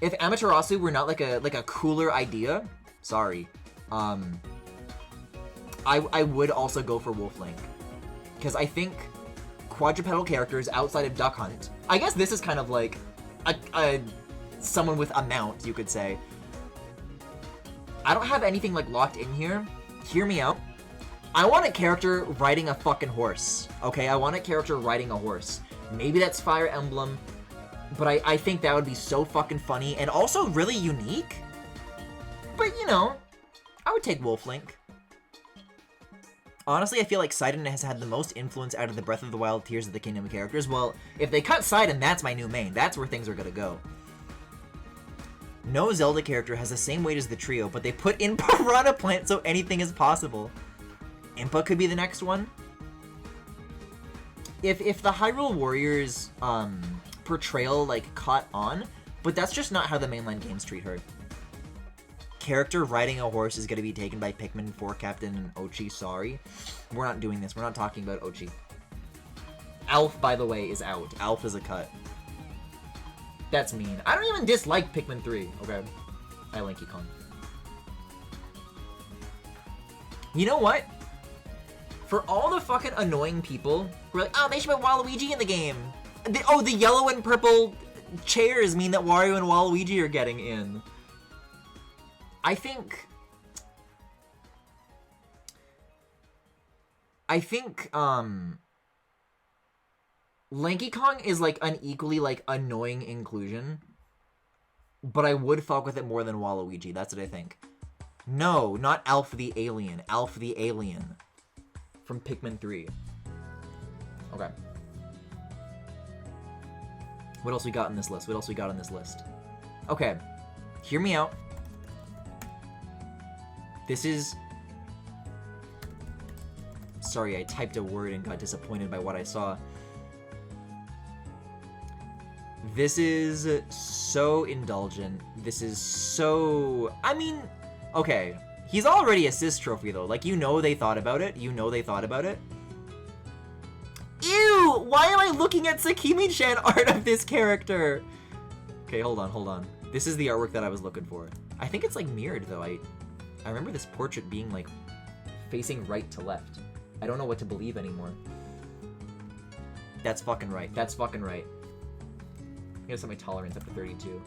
Amaterasu were not like a cooler idea, sorry, I would also go for Wolf Link. Because I think quadrupedal characters outside of Duck Hunt, I guess this is kind of like someone with a mount, you could say. I don't have anything like locked in here. Hear me out. I want a character riding a fucking horse, okay? I want a character riding a horse. Maybe that's Fire Emblem, but I think that would be so fucking funny and also really unique. But, you know, I would take Wolf Link. Honestly, I feel like Sidon has had the most influence out of the Breath of the Wild tiers of the Kingdom characters. Well, if they cut Sidon, that's my new main. That's where things are gonna go. No Zelda character has the same weight as the trio, but they put in Piranha Plant so anything is possible. Impa could be the next one. If the Hyrule Warriors portrayal like caught on, but that's just not how the mainline games treat her. Character riding a horse is gonna be taken by Pikmin 4 Captain and Ochi, sorry. We're not doing this, we're not talking about Ochi. Alf, by the way, is out. Alf is a cut. That's mean. I don't even dislike Pikmin 3, okay? I like Kong. You know what? For all the fucking annoying people who are like, oh, they should put Waluigi in the game. The yellow and purple chairs mean that Wario and Waluigi are getting in. I think Lanky Kong is like an equally like annoying inclusion, but I would fuck with it more than Waluigi. That's what I think. No, not Alf the Alien. Alf the Alien from Pikmin 3. Okay. What else we got in this list? What else we got on this list? Okay. Hear me out. This is... Sorry, I typed a word and got disappointed by what I saw. This is so indulgent. This is so... I mean, okay. He's already a Sis trophy, though. Like, you know they thought about it. You know they thought about it. Ew! Why am I looking at Sakimi-chan art of this character? Okay, hold on, hold on. This is the artwork that I was looking for. I think it's, like, mirrored, though. I remember this portrait being, like, facing right to left. I don't know what to believe anymore. That's fucking right. That's fucking right. I'm gonna set my tolerance up to 32.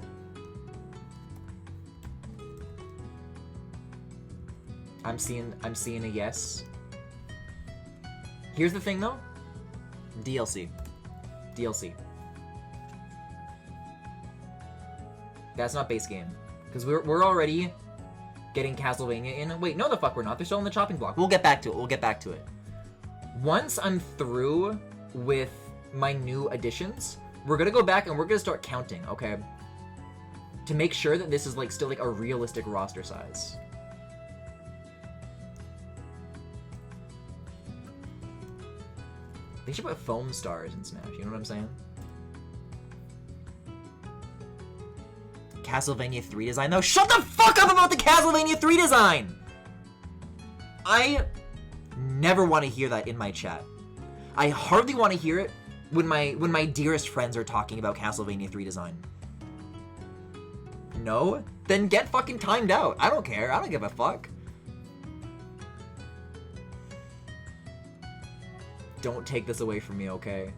I'm seeing a yes. Here's the thing though. DLC. That's not base game. Because we're already getting Castlevania in. Wait, no the fuck we're not. They're still on the chopping block. We'll get back to it. Once I'm through with my new additions, we're gonna go back and we're gonna start counting, okay? To make sure that this is like still like a realistic roster size. They should put foam stars in Smash, you know what I'm saying? Castlevania 3 design though? Shut the fuck up about the Castlevania 3 design! I never want to hear that in my chat. I hardly want to hear it when my dearest friends are talking about Castlevania 3 design. No? Then get fucking timed out. I don't care. I don't give a fuck. Don't take this away from me, okay?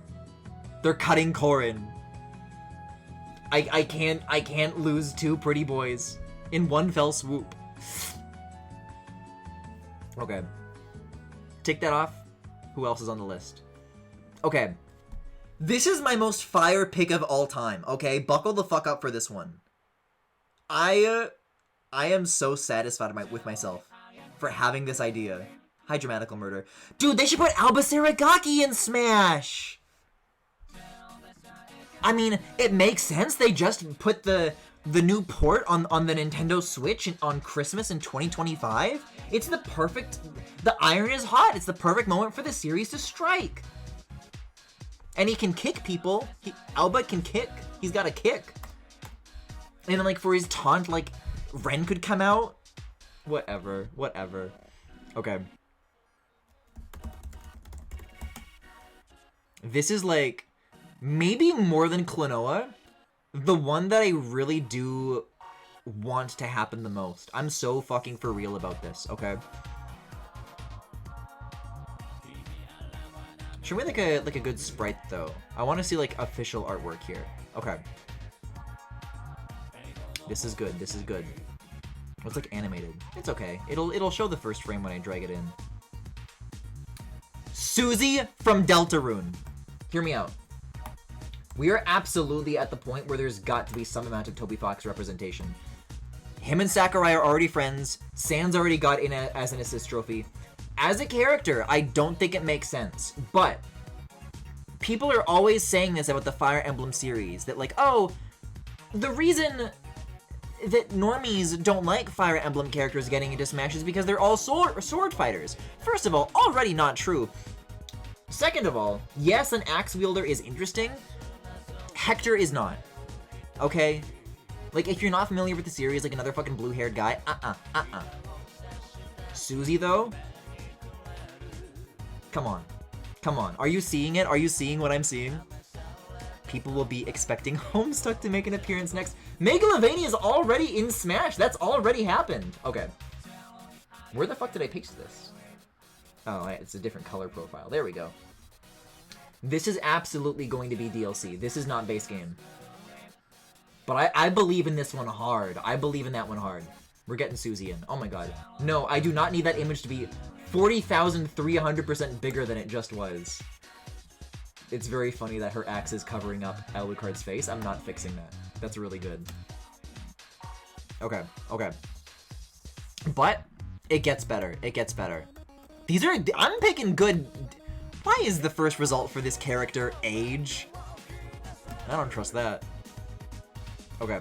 They're cutting Corrin. I can't lose two pretty boys in one fell swoop. Okay. Take that off. Who else is on the list? Okay. This is my most fire pick of all time, okay? Buckle the fuck up for this one. I am so satisfied with myself for having this idea. Hi, Dramatical Murder. Dude, they should put Alba Saragaki in Smash! I mean, it makes sense. They just put the new port on the Nintendo Switch on Christmas in 2025. It's the perfect... The iron is hot. It's the perfect moment for the series to strike. And he can kick people. Alba can kick. He's got a kick. And then, like, for his taunt, like, Ren could come out. Whatever. Okay. This is, like, maybe more than Klonoa, the one that I really do want to happen the most. I'm so fucking for real about this, okay? Show me like a good sprite though. I want to see like official artwork here. Okay. This is good. It's like animated. It's okay. It'll show the first frame when I drag it in. Susie from Deltarune. Hear me out. We are absolutely at the point where there's got to be some amount of Toby Fox representation. Him and Sakurai are already friends. Sans already got in as an assist trophy. As a character, I don't think it makes sense. But people are always saying this about the Fire Emblem series. That like, oh, the reason that normies don't like Fire Emblem characters getting into Smash is because they're all sword fighters. First of all, already not true. Second of all, yes, an axe wielder is interesting. Hector is not. Okay? Like, if you're not familiar with the series, like another fucking blue-haired guy, Susie, though? Come on. Are you seeing it? Are you seeing what I'm seeing? People will be expecting Homestuck to make an appearance next. Megalovania is already in Smash. That's already happened. Okay. Where the fuck did I paste this? Oh, it's a different color profile. There we go. This is absolutely going to be DLC. This is not base game. But I believe in this one hard. I believe in that one hard. We're getting Susie in. Oh my god. No, I do not need that image to be 40,300% bigger than it just was. It's very funny that her axe is covering up Alucard's face. I'm not fixing that. That's really good. Okay. But it gets better. These are... I'm picking good... Why is the first result for this character age? I don't trust that. Okay.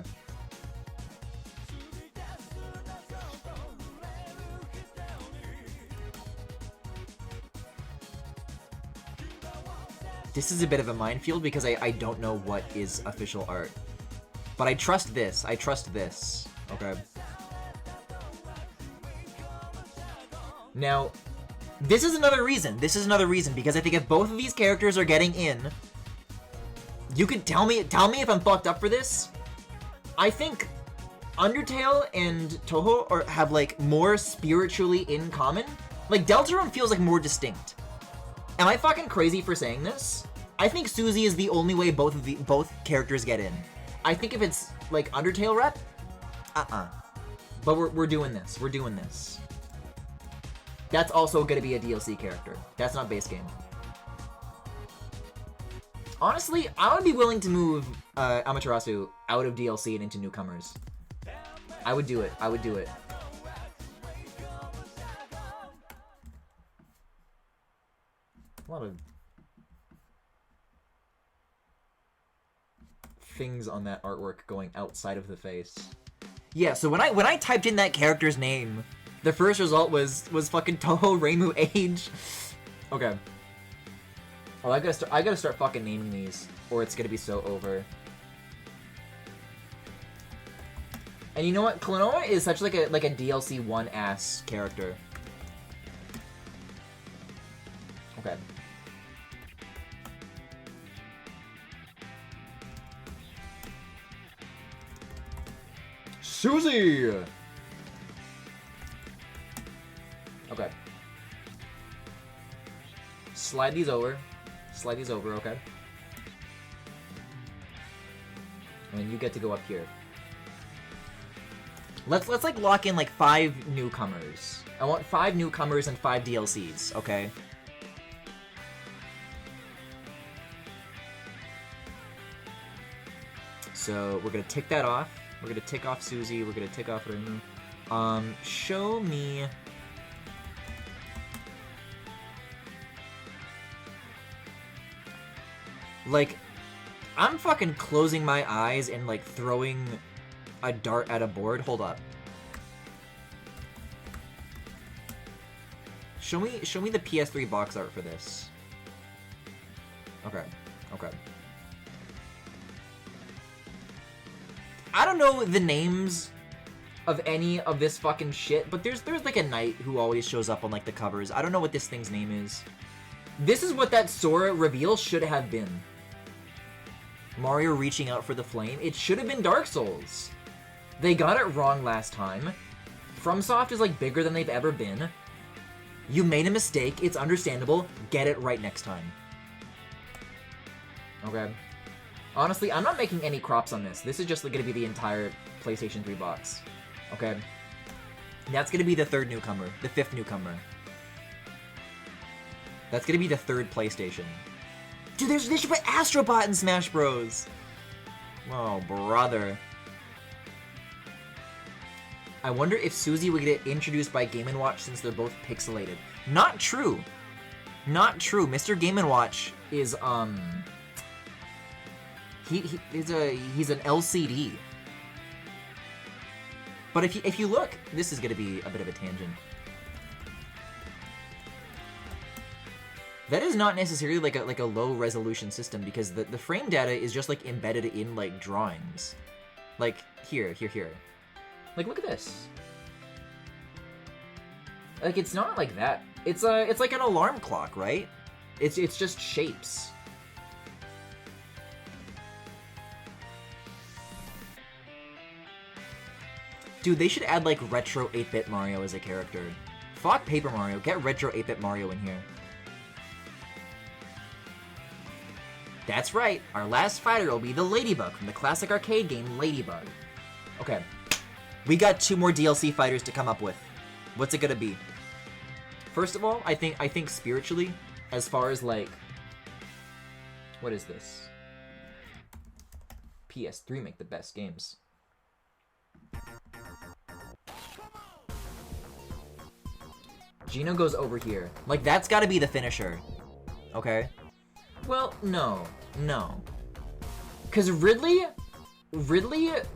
This is a bit of a minefield because I don't know what is official art. But I trust this. Okay. Now, this is another reason because I think if both of these characters are getting in, you could tell me if I'm fucked up for this. I think Undertale and Touhou have like more spiritually in common. Like Deltarune feels like more distinct. Am I fucking crazy for saying this? I think Susie is the only way both characters get in. I think if it's like Undertale rep, but we're doing this. We're doing this. That's also gonna be a DLC character. That's not base game. Honestly, I would be willing to move Amaterasu out of DLC and into newcomers. I would do it. I would do it. A lot of things on that artwork going outside of the face. Yeah, so when I typed in that character's name, the first result was fucking Toho Reimu Age. Okay. Oh, I gotta start fucking naming these, or it's gonna be so over. And you know what? Klonoa is such like a DLC 1-ass character. Okay. Susie! Okay. Slide these over. Slide these over, okay. And you get to go up here. Let's like lock in like 5 newcomers. I want 5 newcomers and 5 DLCs, okay? So we're gonna tick that off. We're gonna tick off Susie. We're gonna tick off Reimu. Show me. Like, I'm fucking closing my eyes and like throwing a dart at a board. Hold up. Show me the PS3 box art for this. Okay. Okay. I don't know the names of any of this fucking shit, but there's like a knight who always shows up on like the covers. I don't know what this thing's name is. This is what that Sora reveal should have been. Mario reaching out for the flame. It should have been Dark Souls. They got it wrong last time. FromSoft is like bigger than they've ever been. You made a mistake. It's understandable. Get it right next time. Okay. Honestly, I'm not making any crops on this. This is just going to be the entire PlayStation 3 box. Okay? That's going to be the 3rd newcomer. The 5th newcomer. That's going to be the 3rd PlayStation. Dude, they should put Astrobot in Smash Bros. Oh, brother. I wonder if Susie would get introduced by Game & Watch since they're both pixelated. Not true. Not true. Mr. Game & Watch is, he's an LCD. But if you look, this is gonna be a bit of a tangent. That is not necessarily like a low resolution system because the frame data is just like embedded in like drawings. Like here. Like look at this. Like it's not like that. It's like an alarm clock, right? It's just shapes. Dude, they should add like retro 8-bit Mario as a character. Fuck Paper Mario, get retro 8-bit Mario in here. That's right, our last fighter will be the Ladybug from the classic arcade game Ladybug. Okay, we got 2 more DLC fighters to come up with. What's it gonna be? First of all, I think spiritually, as far as like, what is this? PS3 make the best games. Gino goes over here. Like, that's gotta be the finisher. Okay? Well, no. Because Ridley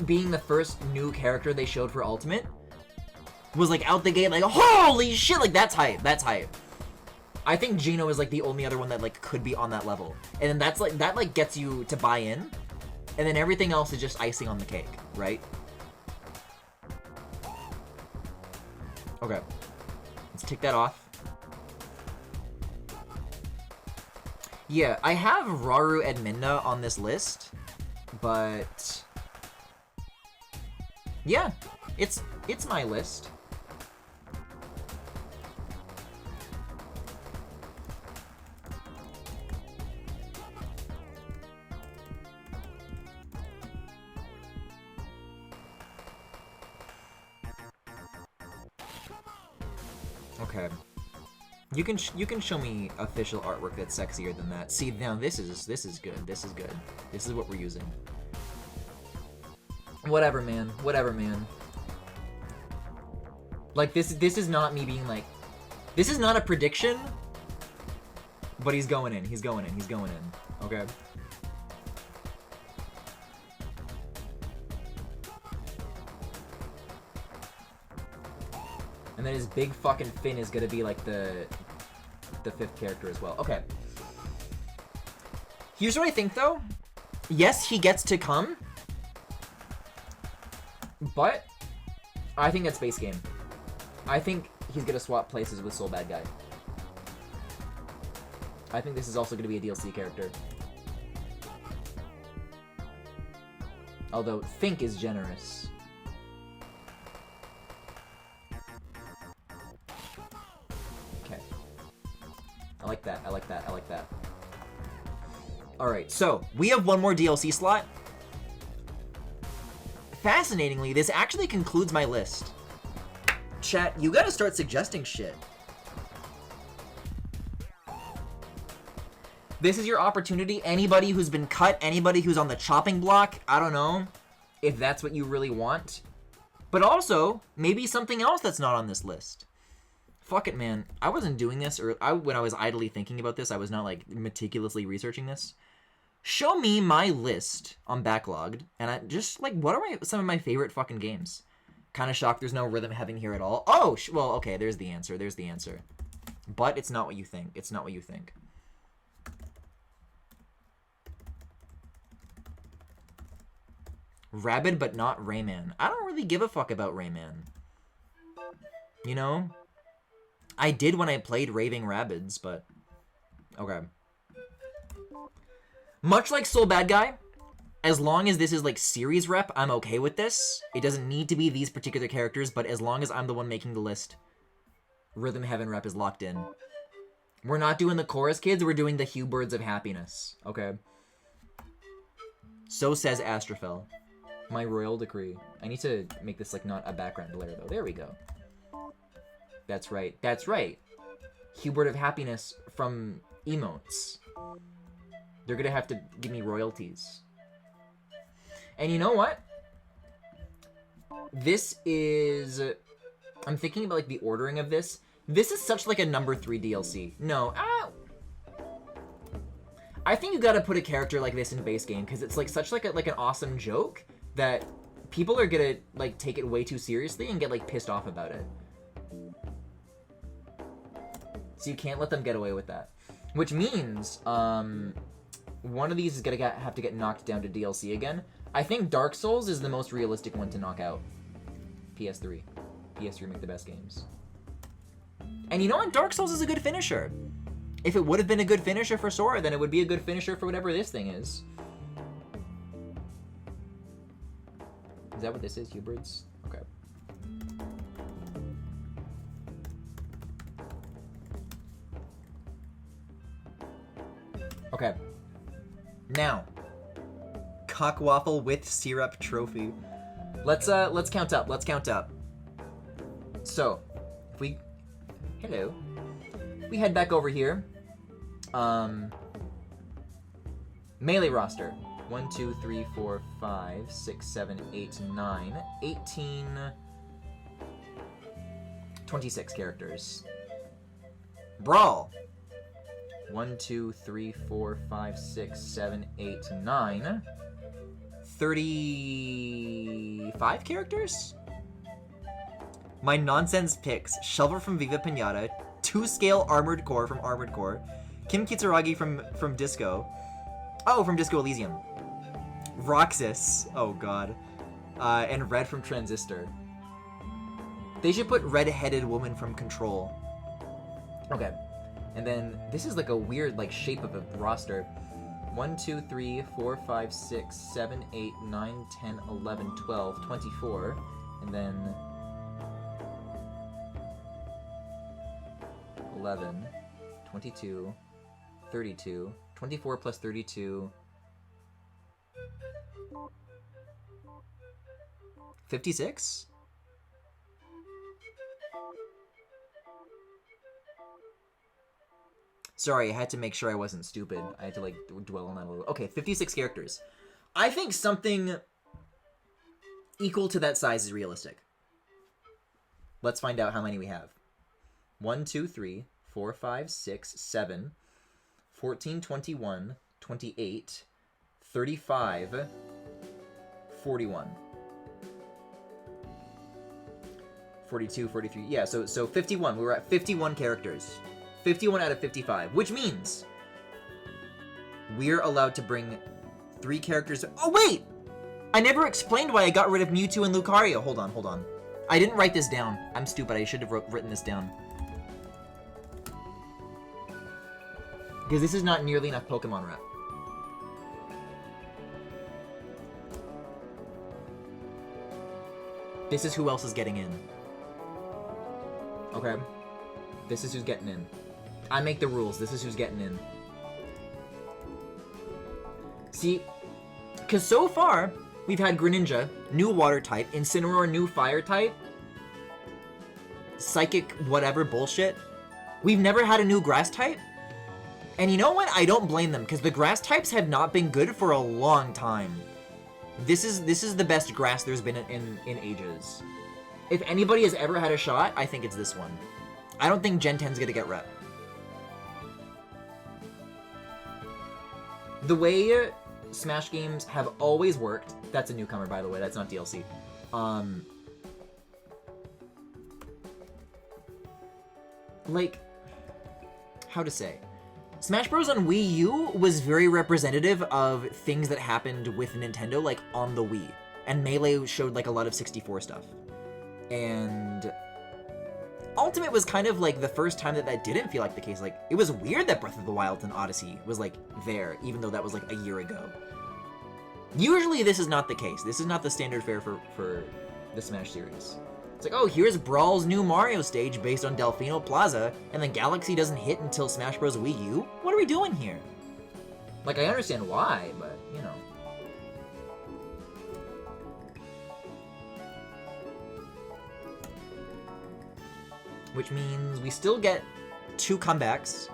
being the first new character they showed for Ultimate was like out the gate like, holy shit, like that's hype. I think Gino is like the only other one that like could be on that level. And then that's like, that like gets you to buy in. And then everything else is just icing on the cake, right? Okay. Let's tick that off. Yeah, I have Rauru Edminda on this list, but yeah, it's my list. Okay. You can show me official artwork that's sexier than that. See, now this is good. This is good. This is what we're using. Whatever, man. Whatever, man. Like this is not me being like, this is not a prediction, but he's going in. He's going in. He's going in. Okay. And then his big fucking fin is gonna be like the fifth character as well. Okay. Here's what I think though. Yes, he gets to come. But I think that's base game. I think he's gonna swap places with Soul Bad Guy. I think this is also gonna be a DLC character. Although think is generous. I like that, I like that, I like that. Alright, so, we have one more DLC slot. Fascinatingly, this actually concludes my list. Chat, you gotta start suggesting shit. This is your opportunity. Anybody who's been cut, anybody who's on the chopping block, I don't know if that's what you really want. But also, maybe something else that's not on this list. Fuck it, man. I wasn't doing this, or when I was idly thinking about this, I was not, like, meticulously researching this. Show me my list on Backlogged, and I just, like, what are some of my favorite fucking games? Kind of shocked there's no Rhythm Heaven here at all. Oh, well, okay, there's the answer. There's the answer. But it's not what you think. It's not what you think. Rabid, but not Rayman. I don't really give a fuck about Rayman. You know? I did when I played Raving Rabbids, but... Okay. Much like Soul Bad Guy, as long as this is, like, series rep, I'm okay with this. It doesn't need to be these particular characters, but as long as I'm the one making the list, Rhythm Heaven rep is locked in. We're not doing the chorus kids, we're doing the Hugh Birds of Happiness, okay? So says Astraphel. My royal decree. I need to make this, like, not a background glare, though. There we go. That's right. That's right. Hubert of Happiness from emotes. They're gonna have to give me royalties. And you know what? This is... I'm thinking about, like, the ordering of this. This is such, like, a number 3 DLC. No. I think you gotta put a character like this in base game, because it's, like, such, like, an awesome joke that people are gonna, like, take it way too seriously and get, like, pissed off about it. So you can't let them get away with that. Which means, one of these is gonna have to get knocked down to DLC again. I think Dark Souls is the most realistic one to knock out. PS3. PS3 make the best games. And you know what? Dark Souls is a good finisher. If it would have been a good finisher for Sora, then it would be a good finisher for whatever this thing is. Is that what this is, Huberts? Okay. Okay. Now, Cockwaffle with syrup trophy. Let's count up. Let's count up. So, if we head back over here. Melee roster. 1, 2, 3, 4, 5, 6, 7, 8, 9, 18, 26 characters. Brawl. 1, 2, 3, 4, 5, 6, 7, 8, 9. 35 characters? My nonsense picks. Shelver from Viva Pinata. 2-scale Armored Core from Armored Core. Kim Kitsuragi from Disco. Oh, from Disco Elysium. Roxas. Oh, God. And Red from Transistor. They should put Red-Headed Woman from Control. Okay. And then, this is like a weird, like, shape of a roster. 1, 2, 3, 4, 5, 6, 7, 8, 9, 10, 11, 12, 24. And then... 11, 22, 32, 24 plus 32... 56? Sorry, I had to make sure I wasn't stupid. I had to, like, dwell on that a little. Okay, 56 characters. I think something equal to that size is realistic. Let's find out how many we have. 1, 2, 3, 4, 5, 6, 7, 14, 21, 28, 35, 41. 42, 43. Yeah, so 51. We were at 51 characters. 51 out of 55, which means we're allowed to bring 3 characters. Oh, wait! I never explained why I got rid of Mewtwo and Lucario. Hold on. I didn't write this down. I'm stupid. I should have written this down. Because this is not nearly enough Pokemon rep. This is who else is getting in. Okay. This is who's getting in. I make the rules. This is who's getting in. See, because so far, we've had Greninja, new water type, Incineroar, new fire type, Psychic whatever bullshit. We've never had a new grass type. And you know what? I don't blame them, because the grass types have not been good for a long time. This is the best grass there's been in ages. If anybody has ever had a shot, I think it's this one. I don't think Gen 10's gonna get rep. The way Smash games have always worked, that's a newcomer by the way, that's not DLC. Like, how to say? Smash Bros. On Wii U was very representative of things that happened with Nintendo, like, on the Wii. And Melee showed, like, a lot of 64 stuff. And Ultimate was kind of, like, the first time that didn't feel like the case. Like, it was weird that Breath of the Wild and Odyssey was, like, there, even though that was, like, a year ago. Usually this is not the case. This is not the standard fare for the Smash series. It's like, oh, here's Brawl's new Mario stage based on Delfino Plaza, and then Galaxy doesn't hit until Smash Bros. Wii U? What are we doing here? Like, I understand why, but, you know. Which means we still get 2 comebacks.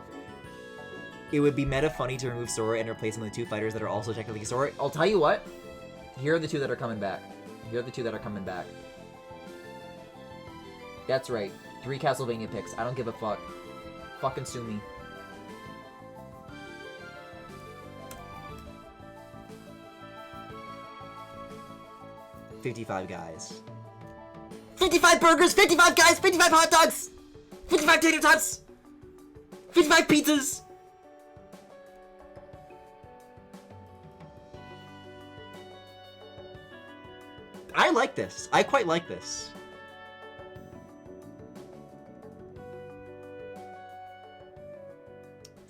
It would be meta funny to remove Sora and replace him with 2 fighters that are also technically Sora. I'll tell you what. Here are the 2 that are coming back. Here are the 2 that are coming back. That's right. 3 Castlevania picks. I don't give a fuck. Fucking sue me. $55 guys. 55 burgers, 55 guys, 55 hot dogs, 55 tater tots, 55 pizzas. I like this. I quite like this.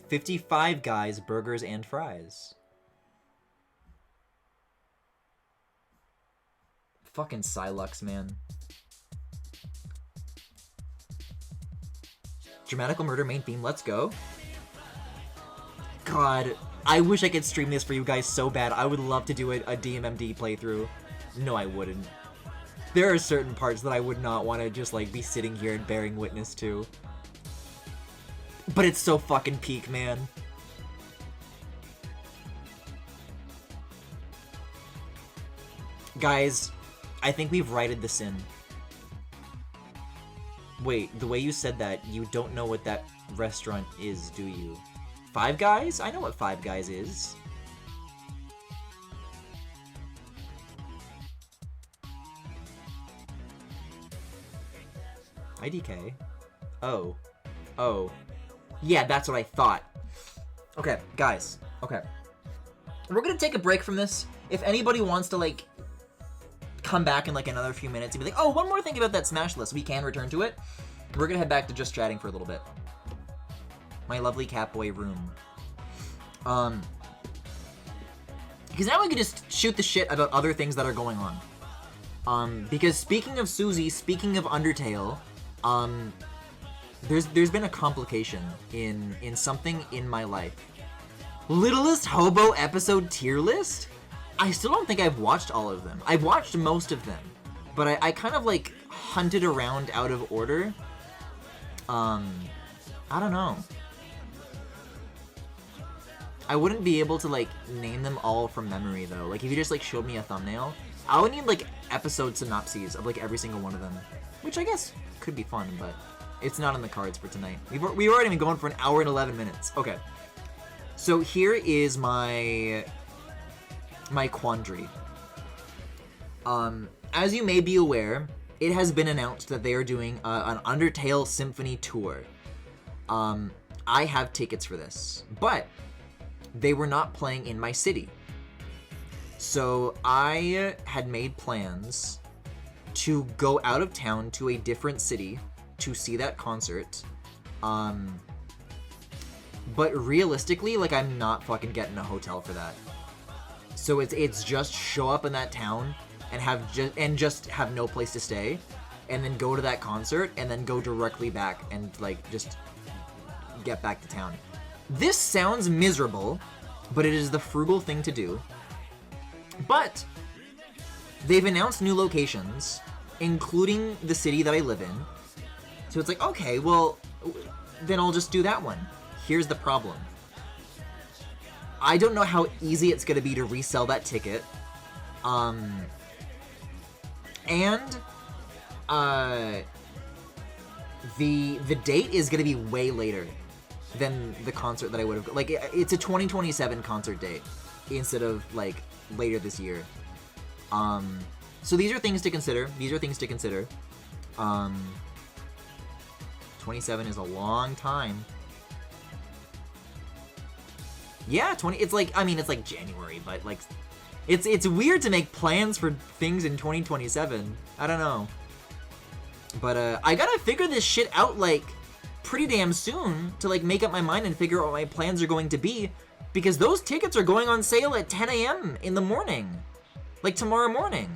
$55 guys, burgers, and fries. Fucking Psylux, man. Dramatical Murder main theme, let's go. God, I wish I could stream this for you guys so bad. I would love to do a DMMD playthrough. No, I wouldn't. There are certain parts that I would not want to just, like, be sitting here and bearing witness to. But it's so fucking peak, man. Guys, I think we've righted the sin. Wait, the way you said that, you don't know what that restaurant is, do you? Five Guys? I know what Five Guys is. IDK? Oh. Oh. Yeah, that's what I thought. Okay, guys. Okay. We're gonna take a break from this. If anybody wants to, like, come back in, like, another few minutes and be like, oh, one more thing about that Smash list, we can return to it. We're gonna head back to just chatting for a little bit. My lovely Catboy room. Because now we can just shoot the shit about other things that are going on. Because speaking of Susie, speaking of Undertale, there's been a complication in something in my life. Littlest Hobo episode tier list? I still don't think I've watched all of them. I've watched most of them, but I kind of, like, hunted around out of order. I don't know. I wouldn't be able to, like, name them all from memory, though. Like, if you just, like, showed me a thumbnail, I would need, like, episode synopses of, like, every single one of them. Which I guess could be fun, but it's not on the cards for tonight. We've already been going for an hour and 11 minutes. Okay. So here is my quandary. As you may be aware, it has been announced that they are doing an Undertale Symphony Tour. I have tickets for this, but they were not playing in my city. So I had made plans to go out of town to a different city to see that concert. But realistically, like, I'm not fucking getting a hotel for that. So it's just show up in that town and just have no place to stay, and then go to that concert, and then go directly back and, like, just get back to town. This sounds miserable, but it is the frugal thing to do. But they've announced new locations, including the city that I live in. So it's like, okay, well, then I'll just do that one. Here's the problem. I don't know how easy it's gonna be to resell that ticket. The date is gonna be way later than the concert that I would have. Like, it's a 2027 concert date instead of, like, later this year. So these are things to consider. 27 is a long time. Yeah, it's like, I mean, it's like January, but, like, it's weird to make plans for things in 2027. I don't know. But, I gotta figure this shit out, like, pretty damn soon to, like, make up my mind and figure out what my plans are going to be, because those tickets are going on sale at 10 a.m. in the morning. Like, tomorrow morning.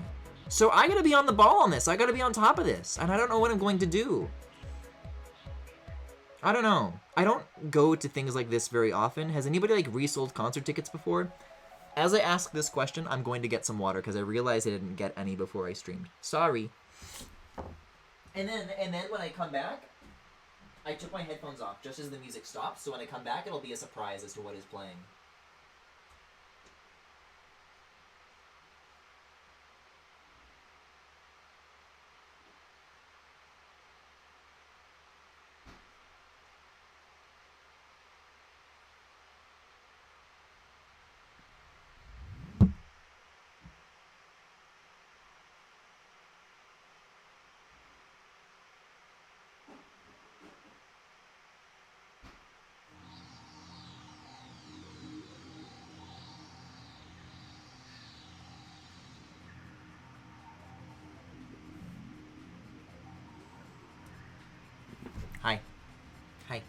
So I gotta be on the ball on this. I gotta be on top of this. And I don't know what I'm going to do. I don't know. I don't go to things like this very often. Has anybody, like, resold concert tickets before? As I ask this question, I'm going to get some water because I realized I didn't get any before I streamed. Sorry. And then when I come back, I took my headphones off just as the music stops, so when I come back, it'll be a surprise as to what is playing. Hi. Hi.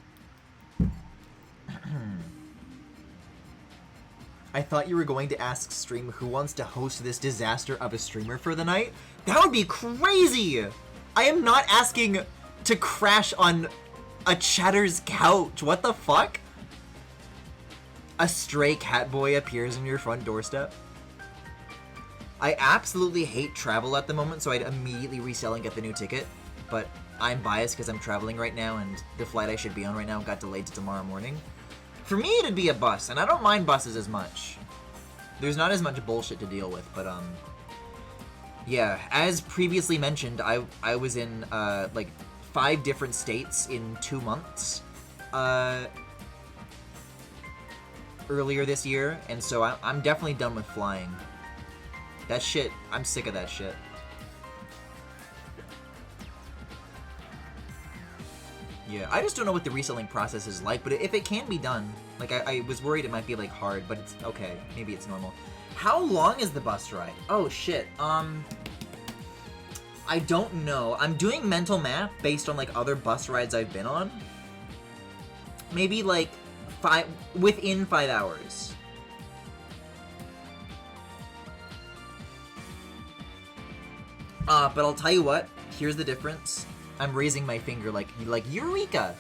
I thought you were going to ask stream who wants to host this disaster of a streamer for the night. That would be crazy! I am not asking to crash on a chatter's couch. What the fuck? A stray cat boy appears on your front doorstep. I absolutely hate travel at the moment, so I'd immediately resell and get the new ticket. But I'm biased because I'm traveling right now, and the flight I should be on right now got delayed to tomorrow morning. For me, it'd be a bus, and I don't mind buses as much. There's not as much bullshit to deal with, but, yeah, as previously mentioned, I was in, like, 5 different states in 2 months, earlier this year, and so I'm definitely done with flying. That shit, I'm sick of that shit. Yeah, I just don't know what the reselling process is like, but if it can be done, like, I was worried it might be, like, hard, but it's okay. Maybe it's normal. How long is the bus ride? Oh, shit. I don't know. I'm doing mental math based on, like, other bus rides I've been on. Maybe, like, within 5 hours. But I'll tell you what, here's the difference. I'm raising my finger like Eureka!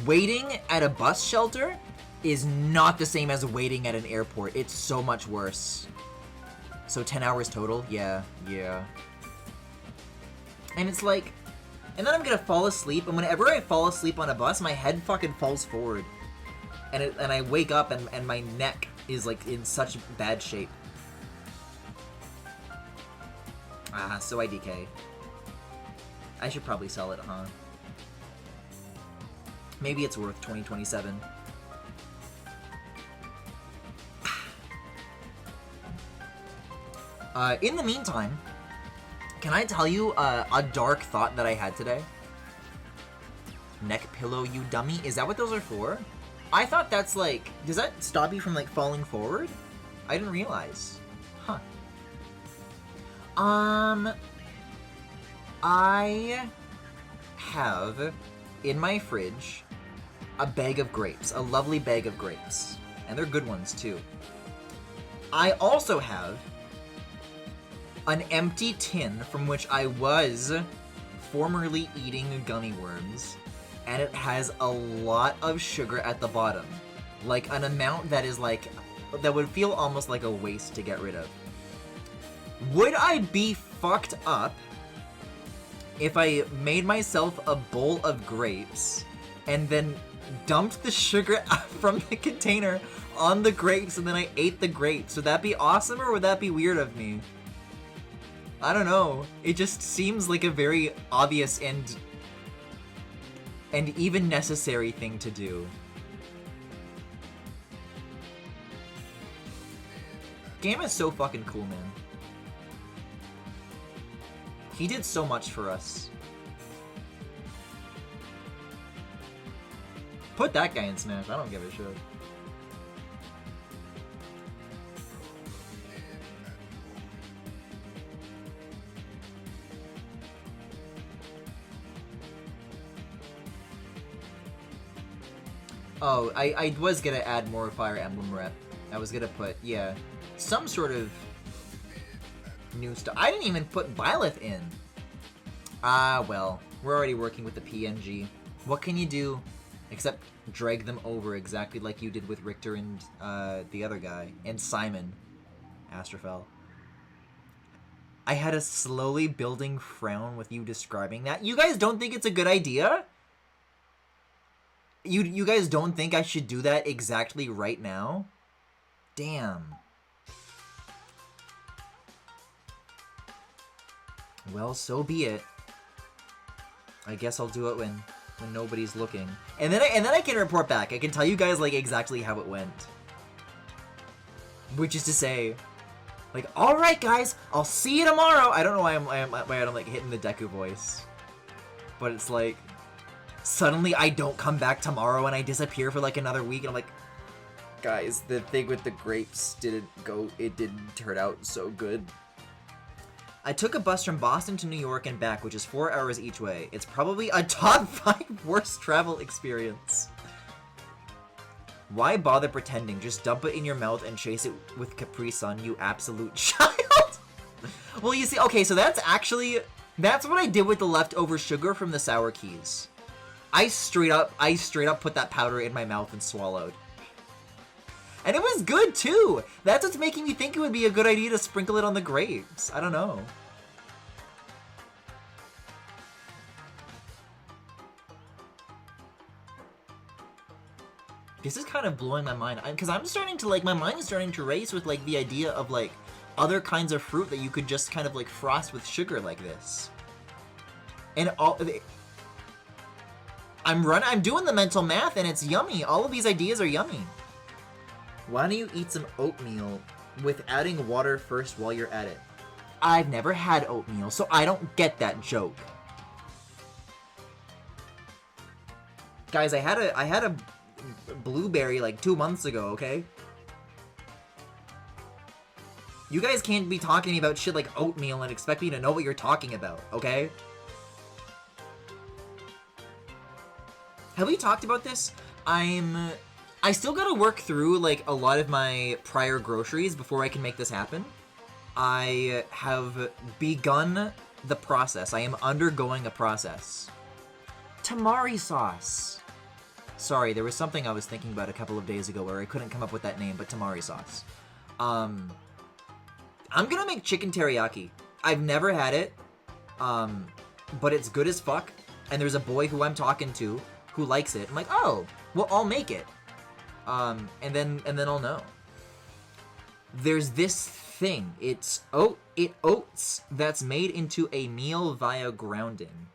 Waiting at a bus shelter is not the same as waiting at an airport. It's so much worse. So 10 hours total? Yeah. And it's like, And then I'm gonna fall asleep, and whenever I fall asleep on a bus, my head fucking falls forward. And I wake up, and my neck is, like, in such bad shape. Ah, so IDK. I should probably sell it, huh? Maybe it's worth 2027. In the meantime, can I tell you a dark thought that I had today? Neck pillow, you dummy? Is that what those are for? I thought that's like... Does that stop you from, like, falling forward? I didn't realize. Huh. I have in my fridge a bag of grapes. A lovely bag of grapes. And they're good ones, too. I also have an empty tin from which I was formerly eating gummy worms, and it has a lot of sugar at the bottom. Like, an amount that is like, that would feel almost like a waste to get rid of. Would I be fucked up if I made myself a bowl of grapes and then dumped the sugar from the container on the grapes and then I ate the grapes? Would that be awesome, or would that be weird of me? I don't know. It just seems like a very obvious and even necessary thing to do. Game is so fucking cool, man. He did so much for us. Put that guy in Smash. I don't give a shit. Oh, I was gonna add more Fire Emblem rep. I was gonna put, yeah, some sort of new stuff. I didn't even put Byleth in. Ah, well, we're already working with the PNG. What can you do except drag them over exactly like you did with Richter and the other guy, and Simon, Astraphel. I had a slowly building frown with you describing that. You guys don't think it's a good idea? You guys don't think I should do that exactly right now? Damn. Well, so be it. I guess I'll do it when nobody's looking. And then I can report back. I can tell you guys, like, exactly how it went. Which is to say, like, alright guys, I'll see you tomorrow! I don't know why I'm like hitting the Deku voice. But it's like, suddenly I don't come back tomorrow and I disappear for like another week and I'm like, guys, the thing with the grapes it didn't turn out so good. I took a bus from Boston to New York and back, which is 4 hours each way. It's probably a top 5 worst travel experience. Why bother pretending? Just dump it in your mouth and chase it with Capri Sun, you absolute child! Well, you see, okay, so that's what I did with the leftover sugar from the sour keys. I straight up put that powder in my mouth and swallowed. And it was good, too! That's what's making me think it would be a good idea to sprinkle it on the grapes. I don't know. This is kind of blowing my mind. Because I'm starting to, like, my mind is starting to race with, like, the idea of, like, other kinds of fruit that you could just kind of, like, frost with sugar like this. And I'm doing the mental math, and it's yummy. All of these ideas are yummy. Why don't you eat some oatmeal with adding water first while you're at it? I've never had oatmeal, so I don't get that joke. Guys, I had a blueberry like 2 months ago, okay? You guys can't be talking to me about shit like oatmeal and expect me to know what you're talking about, okay? Have we talked about this? I still gotta work through, like, a lot of my prior groceries before I can make this happen. I have begun the process. I am undergoing a process. Tamari sauce. Sorry, there was something I was thinking about a couple of days ago where I couldn't come up with that name, but tamari sauce. I'm gonna make chicken teriyaki. I've never had it, but it's good as fuck. and there's a boy who I'm talking to who likes it, I'm like, oh, well, I'll make it. And then I'll know. There's this thing. It's oats that's made into a meal via grounding.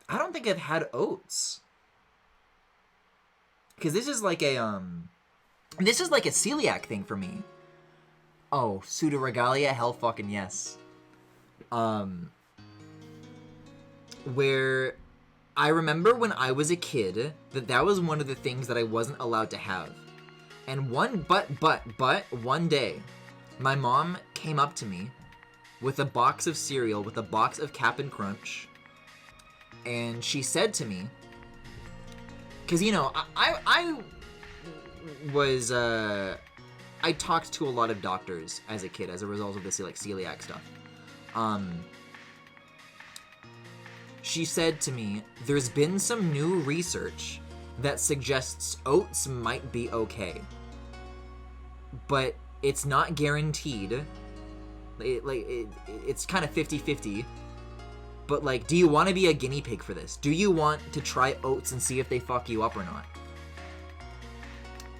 I don't think I've had oats. Because this is like a celiac thing for me. Oh, pseudoregalia, hell fucking yes. Where I remember when I was a kid that was one of the things that I wasn't allowed to have. And one day, my mom came up to me with a box of cereal, with a box of Cap'n Crunch, and she said to me, because, you know, I talked to a lot of doctors as a kid as a result of this, like, celiac stuff. She said to me, there's been some new research that suggests oats might be okay. But it's not guaranteed. It's kind of 50-50. But, like, do you want to be a guinea pig for this? Do you want to try oats and see if they fuck you up or not?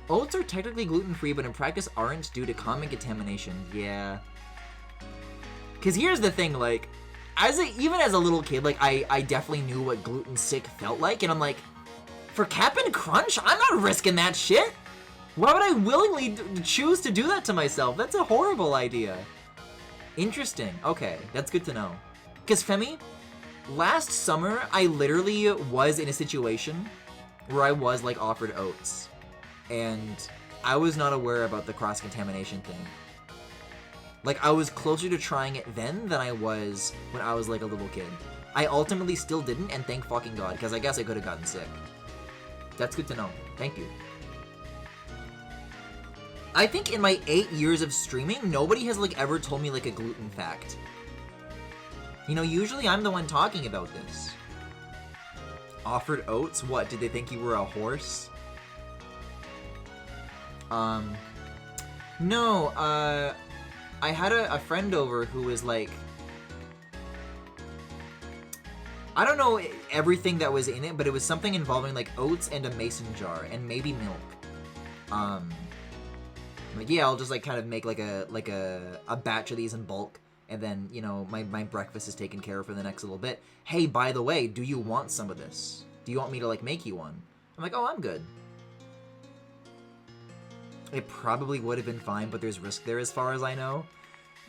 Oats are technically gluten-free, but in practice aren't due to common contamination. Yeah. Because here's the thing, like, even as a little kid, like, I definitely knew what gluten-sick felt like, and I'm like, for Cap'n Crunch? I'm not risking that shit! Why would I willingly choose to do that to myself? That's a horrible idea. Interesting. Okay, that's good to know. Because, Femi, last summer, I literally was in a situation where I was, like, offered oats. And I was not aware about the cross-contamination thing. Like, I was closer to trying it then than I was when I was, like, a little kid. I ultimately still didn't, and thank fucking God, because I guess I could have gotten sick. That's good to know. Thank you. I think in my 8 years of streaming, nobody has, like, ever told me, like, a gluten fact. You know, usually I'm the one talking about this. Offered oats? What, did they think you were a horse? No, I had a friend over who was, like, I don't know everything that was in it, but it was something involving, like, oats and a mason jar, and maybe milk. Like, yeah, I'll just, like, kind of make, like a batch of these in bulk, and then, you know, my breakfast is taken care of for the next little bit. Hey, by the way, do you want some of this? Do you want me to, like, make you one? I'm like, oh, I'm good. It probably would have been fine, but there's risk there as far as I know.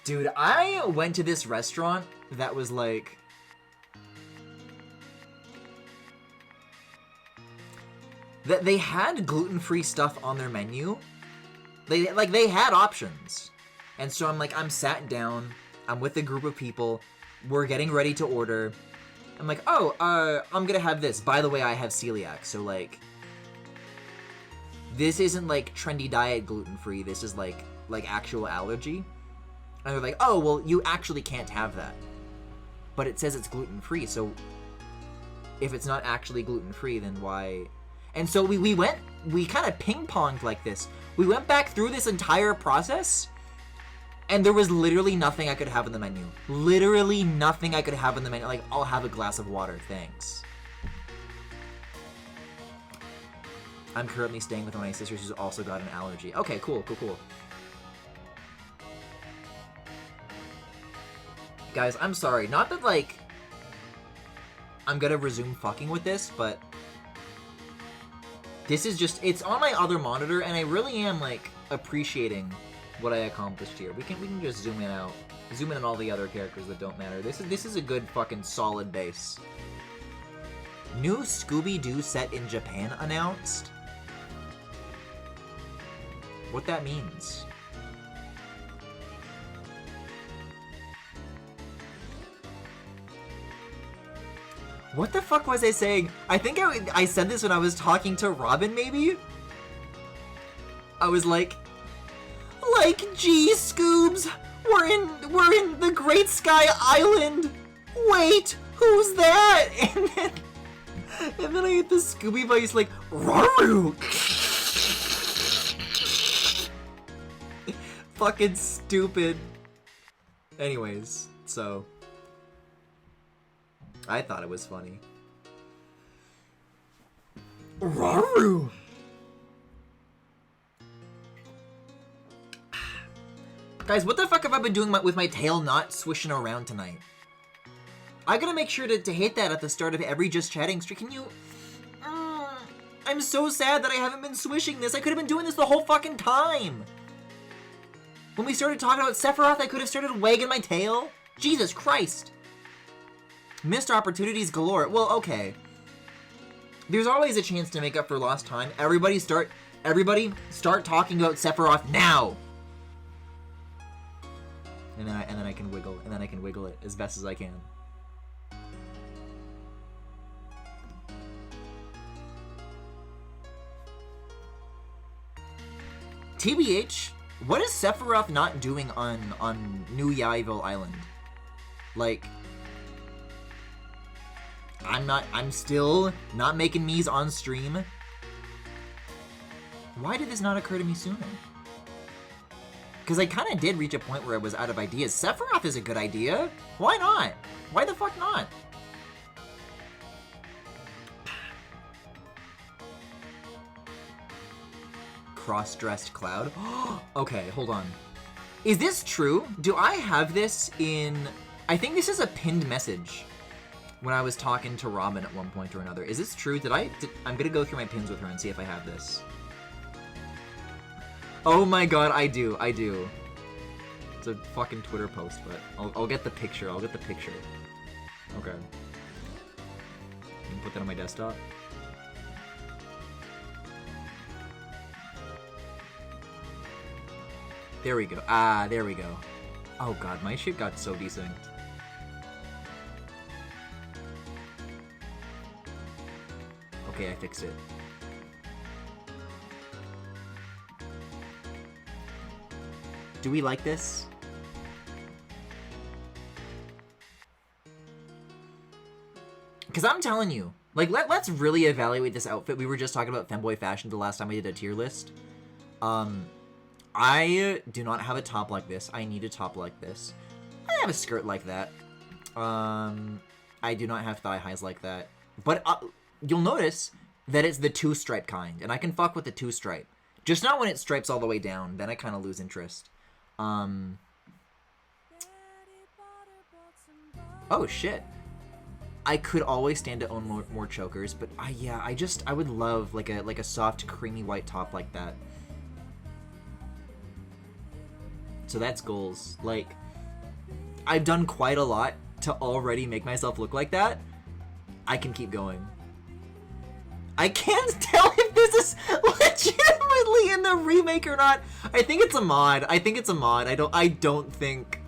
Dude, I went to this restaurant that was, like, that they had gluten-free stuff on their menu. They had options. And so I'm sat down, I'm with a group of people, we're getting ready to order. I'm like, oh, I'm gonna have this. By the way, I have celiac, so, like, this isn't, like, trendy diet gluten-free, this is, like actual allergy. And they're like, oh, well, you actually can't have that. But it says it's gluten-free, so if it's not actually gluten-free, then why? And so we kind of ping-ponged like this. We went back through this entire process, and there was literally nothing I could have in the menu. Literally nothing I could have in the menu. Like, I'll have a glass of water, thanks. I'm currently staying with one of my sisters who's also got an allergy. Okay, cool. Guys, I'm sorry. Not that, like, I'm gonna resume fucking with this, but this is just, it's on my other monitor, and I really am, like, appreciating what I accomplished here. We can just zoom in out. Zoom in on all the other characters that don't matter. This is a good fucking solid base. New Scooby-Doo set in Japan announced? What that means? What the fuck was I saying? I think I said this when I was talking to Robin, maybe? I was like, gee, Scoobs, we're in the Great Sky Island. Wait, who's that? And then I hit the Scooby voice like, Raru. Fucking stupid. Anyways, so. I thought it was funny. Raru! Guys, what the fuck have I been doing with my tail not swishing around tonight? I gotta make sure to hit that at the start of every Just Chatting stream. Can you... I'm so sad that I haven't been swishing this. I could have been doing this the whole fucking time. When we started talking about Sephiroth, I could have started wagging my tail. Jesus Christ. Missed opportunities galore. Well, okay. There's always a chance to make up for lost time. Everybody start talking about Sephiroth now. And then I can wiggle, and then I can wiggle it as best as I can. TBH, what is Sephiroth not doing on New Yaeville Island? Like, I'm still not making me's on stream. Why did this not occur to me sooner? Because I kind of did reach a point where I was out of ideas. Sephiroth is a good idea. Why not? Why the fuck not? Cross-dressed Cloud. Okay, hold on. Is this true? Do I have this in... I think this is a pinned message when I was talking to Robin at one point or another. Is this true? I'm gonna go through my pins with her and see if I have this. Oh my god, I do. It's a fucking Twitter post, but I'll get the picture. Okay. Can you put that on my desktop? There we go. Ah, there we go. Oh god, my shit got so desynced. Okay, I fixed it. Do we like this? Because I'm telling you, like, let's really evaluate this outfit. We were just talking about femboy fashion the last time I did a tier list. I do not have a top like this. I need a top like this. I have a skirt like that. I do not have thigh highs like that. But you'll notice that it's the two-stripe kind, and I can fuck with the two-stripe. Just not when it stripes all the way down. Then I kind of lose interest. Oh shit. I could always stand to own more chokers, but I would love like a soft creamy white top like that. So that's goals. Like, I've done quite a lot to already make myself look like that. I can keep going. I can't tell if this is legitimately in the remake or not. I think it's a mod. I don't think.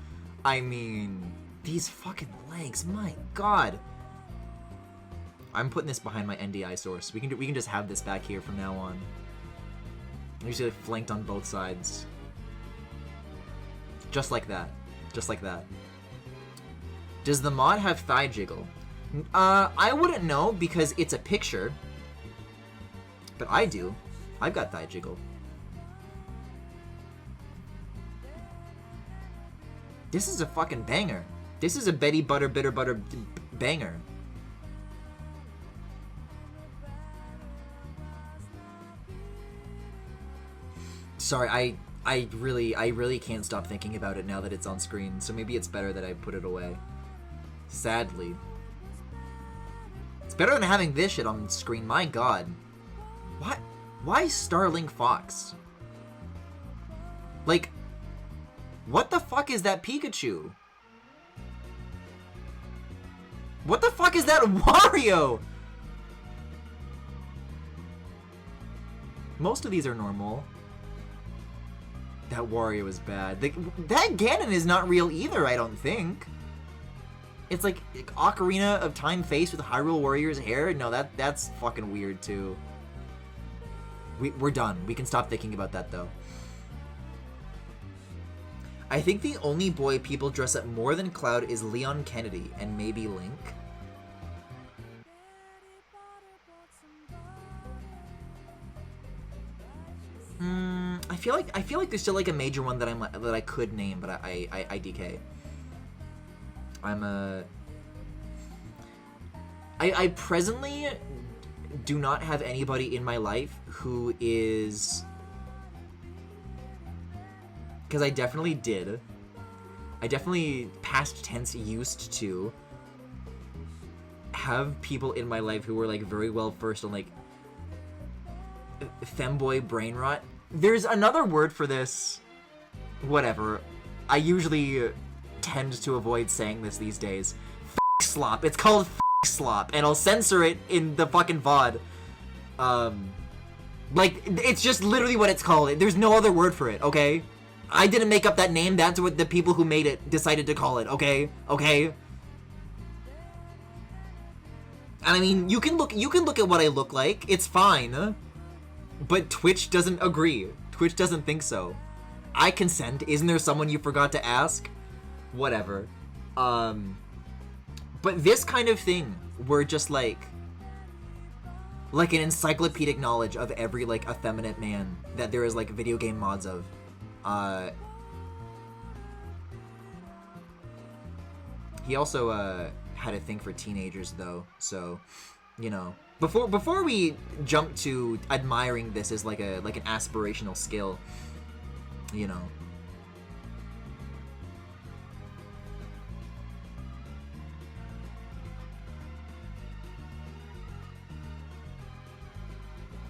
I mean, these fucking legs. My god. I'm putting this behind my NDI source. We can just have this back here from now on. Usually flanked on both sides. Just like that. Just like that. Does the mod have thigh jiggle? I wouldn't know because it's a picture. But I do. I've got thigh jiggle. This is a fucking banger. This is a Betty Butter Bitter Butter banger. Sorry, I really can't stop thinking about it now that it's on screen, so maybe it's better that I put it away. Sadly. It's better than having this shit on screen, my god. What? Why Starling Fox? Like, what the fuck is that Pikachu? What the fuck is that Wario? Most of these are normal. That Wario is bad. That Ganon is not real either, I don't think. It's like Ocarina of Time face with Hyrule Warriors hair. No, that's fucking weird too. We're done. We can stop thinking about that though. I think the only boy people dress up more than Cloud is Leon Kennedy and maybe Link. I feel like there's still like a major one that I could name, but I DK. I presently do not have anybody in my life who is... Because I definitely did. I definitely, past tense, used to have people in my life who were, like, very well versed on, like, femboy brain rot. There's another word for this. Whatever. I usually tend to avoid saying this these days. Slop. It's called slop, and I'll censor it in the fucking VOD. Like, it's just literally what it's called. There's no other word for it, okay? I didn't make up that name. That's what the people who made it decided to call it, okay? Okay? And I mean, you can look at what I look like. It's fine. But Twitch doesn't agree. Twitch doesn't think so. I consent. Isn't there someone you forgot to ask? Whatever. But this kind of thing, where just like an encyclopedic knowledge of every, like, effeminate man that there is, like, video game mods of. He also, had a thing for teenagers, though, so, you know. Before we jump to admiring this as, like, an aspirational skill, you know.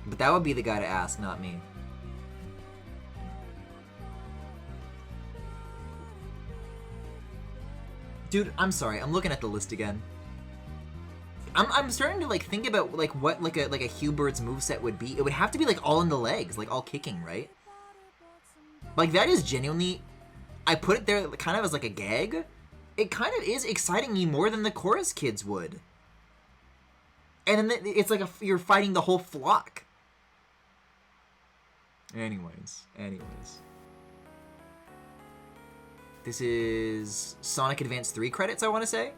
But that would be the guy to ask, not me. Dude, I'm sorry. I'm looking at the list again. I'm starting to, like, think about, like, what like a Hubert's moveset would be. It would have to be, like, all in the legs, like, all kicking, right? Like, that is genuinely... I put it there kind of as, like, a gag. It kind of is exciting me more than the chorus kids would. And then it's like you're fighting the whole flock. Anyways. This is Sonic Advance 3 credits, I want to say.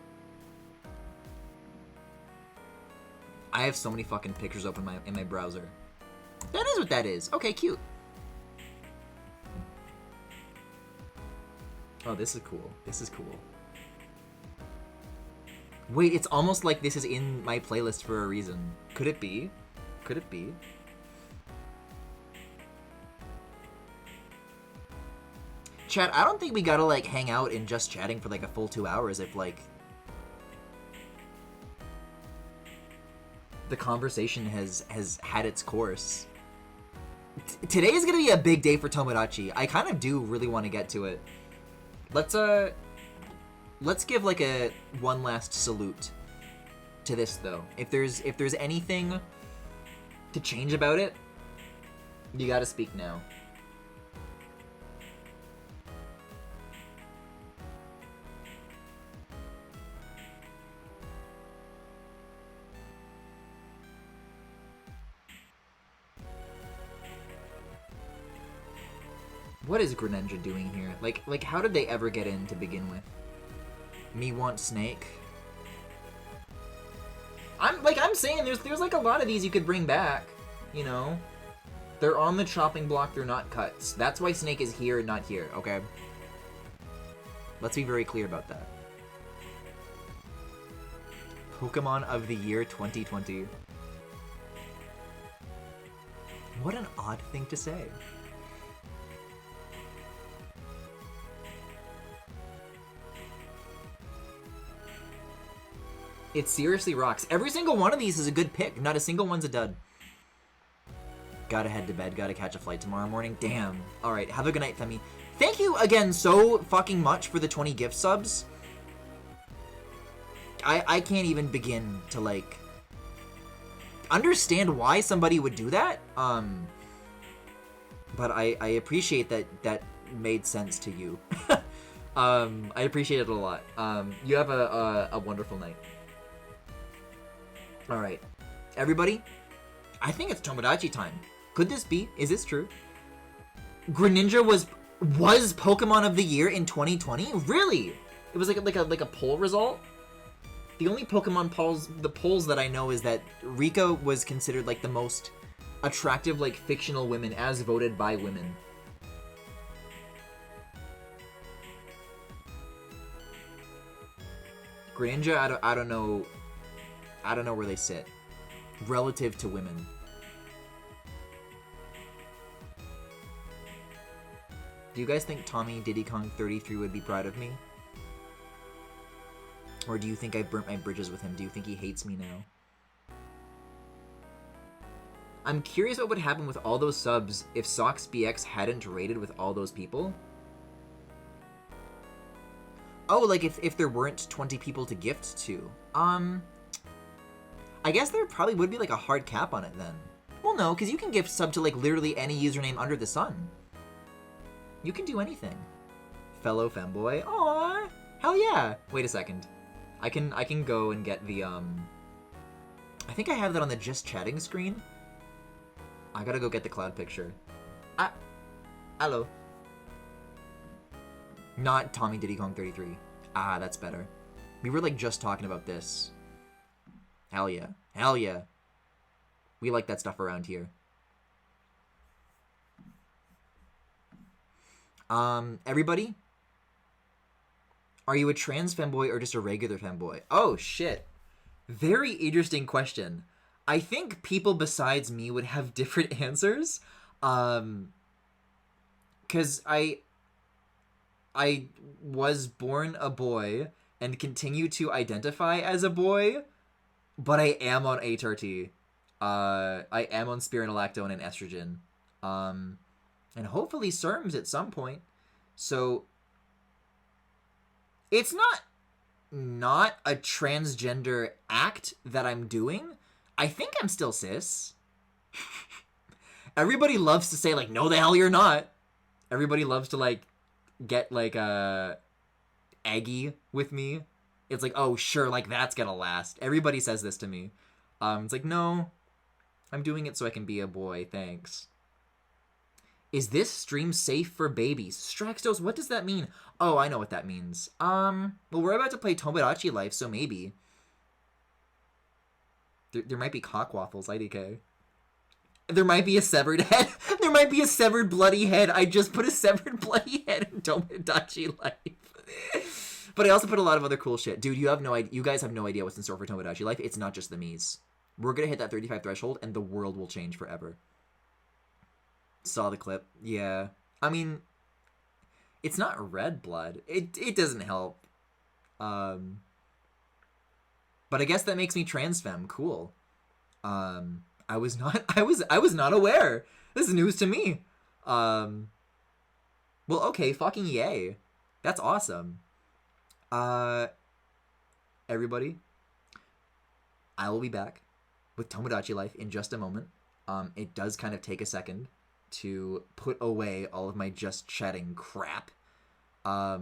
I have so many fucking pictures open in my browser. That is what that is. Okay, cute. Oh, this is cool. This is cool. Wait, it's almost like this is in my playlist for a reason. Could it be? Could it be? Chat, I don't think we gotta, like, hang out in just chatting for, like, a full 2 hours if, like, the conversation has had its course. Today is gonna be a big day for Tomodachi. I kind of do really want to get to it. Let's give, like, one last salute to this, though. If there's anything to change about it, you gotta speak now. What is Greninja doing here? Like, how did they ever get in to begin with? Me want Snake. I'm saying there's like a lot of these you could bring back, you know? They're on the chopping block, they're not cuts. That's why Snake is here and not here, okay? Let's be very clear about that. Pokemon of the year 2020. What an odd thing to say. It seriously rocks. Every single one of these is a good pick. Not a single one's a dud. Gotta head to bed. Gotta catch a flight tomorrow morning. Damn. Alright, have a good night, Femi. Thank you again so fucking much for the 20 gift subs. I can't even begin to, like, understand why somebody would do that. But I appreciate that made sense to you. I appreciate it a lot. You have a wonderful night. Alright. Everybody, I think it's Tomodachi time. Could this be? Is this true? Greninja was Pokemon of the Year in 2020? Really? It was like a poll result? The only Pokemon polls that I know is that Rika was considered, like, the most attractive, like, fictional women as voted by women. Greninja, I don't know. I don't know where they sit relative to women. Do you guys think Tommy Diddy Kong 33 would be proud of me? Or do you think I burnt my bridges with him? Do you think he hates me now? I'm curious what would happen with all those subs if SocksBX hadn't raided with all those people. Oh, like if there weren't 20 people to gift to. I guess there probably would be like a hard cap on it then. Well, no, because you can gift sub to like literally any username under the sun. You can do anything. Fellow femboy. Aww. Hell yeah. Wait a second. I can go and get the I think I have that on the just chatting screen. I gotta go get the cloud picture. Hello. Not Tommy Diddy Kong 33. Ah, that's better. We were like just talking about this. Hell yeah. Hell yeah. We like that stuff around here. Everybody? Are you a trans femboy or just a regular femboy? Oh, shit. Very interesting question. I think people besides me would have different answers. 'Cause I was born a boy and continue to identify as a boy, but I am on HRT. I am on spironolactone and estrogen. And hopefully SERMs at some point. So it's not a transgender act that I'm doing. I think I'm still cis. Everybody loves to say like, no the hell you're not. Everybody loves to like get like eggy with me. It's like, oh sure, like that's gonna last. Everybody says this to me. It's like, no, I'm doing it so I can be a boy, thanks. Is this stream safe for babies? Straxtos, what does that mean? Oh, I know what that means. Well, we're about to play Tomodachi Life, so maybe. There might be cock waffles, IDK. There might be a severed head. There might be a severed bloody head. I just put a severed bloody head in Tomodachi Life. But I also put a lot of other cool shit. Dude, you have no idea. You guys have no idea what's in store for Tomodachi Life. It's not just the Miis. We're gonna hit that 35 threshold, and the world will change forever. Saw the clip. Yeah. I mean, it's not red blood. It doesn't help. But I guess that makes me trans femme. Cool. I was not aware. This is news to me. Well, okay, fucking yay. That's awesome. Everybody, I will be back with Tomodachi Life in just a moment. It does kind of take a second to put away all of my just chatting crap. But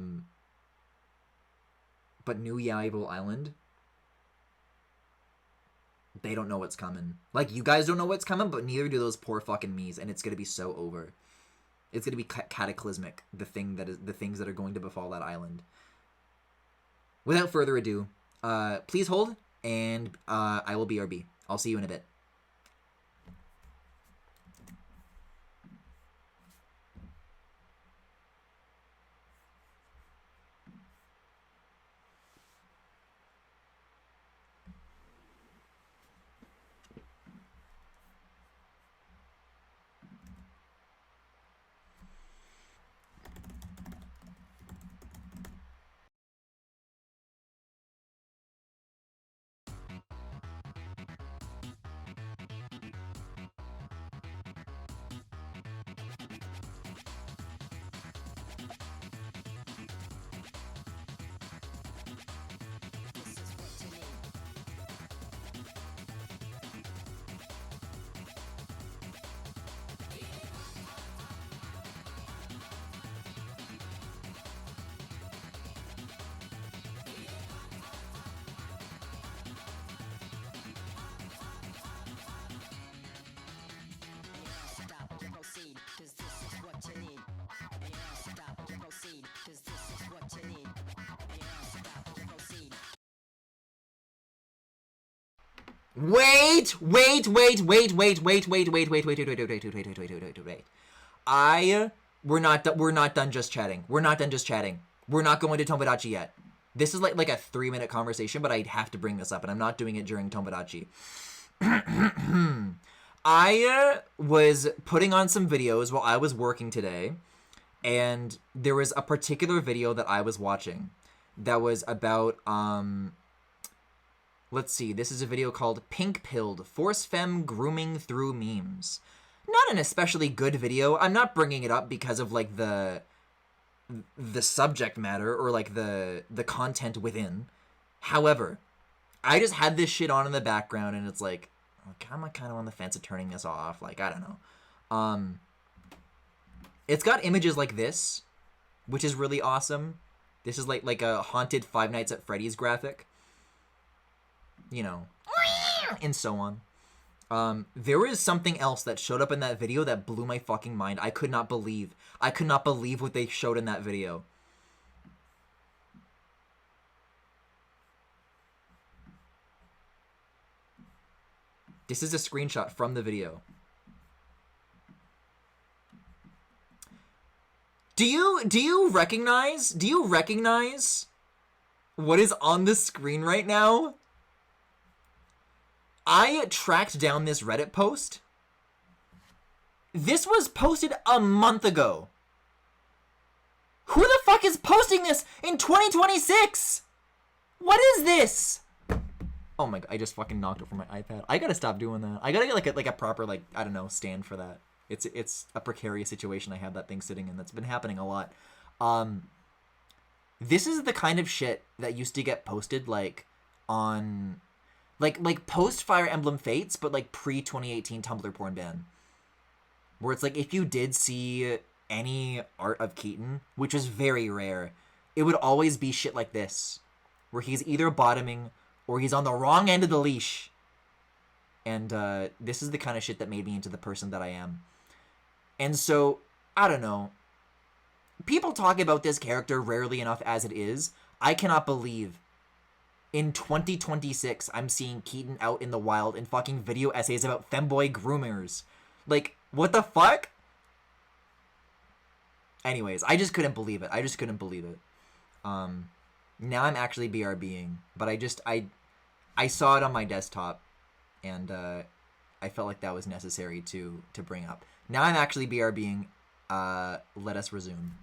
New Yaibo Island, they don't know what's coming. Like, you guys don't know what's coming, but neither do those poor fucking Miis, and it's gonna be so over. It's gonna be cataclysmic, the things that are going to befall that island. Without further ado, please hold, and I will BRB. I'll see you in a bit. Wait. We're not done just chatting. We're not done just chatting. We're not going to Tomodachi yet. This is like a 3-minute conversation, but I'd have to bring this up, and I'm not doing it during Tomodachi. I was putting on some videos while I was working today, and there was a particular video that I was watching that was about, let's see, this is a video called Pink Pilled, Force Femme Grooming Through Memes. Not an especially good video. I'm not bringing it up because of, like, the subject matter or, like, the content within. However, I just had this shit on in the background, and it's like, I'm kind of on the fence of turning this off. Like, I don't know. It's got images like this, which is really awesome. This is like a haunted Five Nights at Freddy's graphic. You know, and so on. There is something else that showed up in that video that blew my fucking mind. I could not believe what they showed in that video. This is a screenshot from the video. Do you recognize what is on the screen right now? I tracked down this Reddit post. This was posted a month ago. Who the fuck is posting this in 2026? What is this? Oh my god, I just fucking knocked over my iPad. I gotta stop doing that. I gotta get like a proper, like, I don't know, stand for that. It's a precarious situation I have that thing sitting in. That's been happening a lot. This is the kind of shit that used to get posted, like, on, like post Fire Emblem Fates, but like pre-2018 Tumblr porn ban. Where it's like, if you did see any art of Keaton, which was very rare, it would always be shit like this. Where he's either bottoming, or he's on the wrong end of the leash. And this is the kind of shit that made me into the person that I am. And so, I don't know. People talk about this character rarely enough as it is. I cannot believe in 2026 I'm seeing Keaton out in the wild in fucking video essays about femboy groomers. Like, what the fuck? Anyways, I just couldn't believe it. Now I'm actually BRBing, but I saw it on my desktop, and I felt like that was necessary to bring up. Now I'm actually BRBing. Let us resume.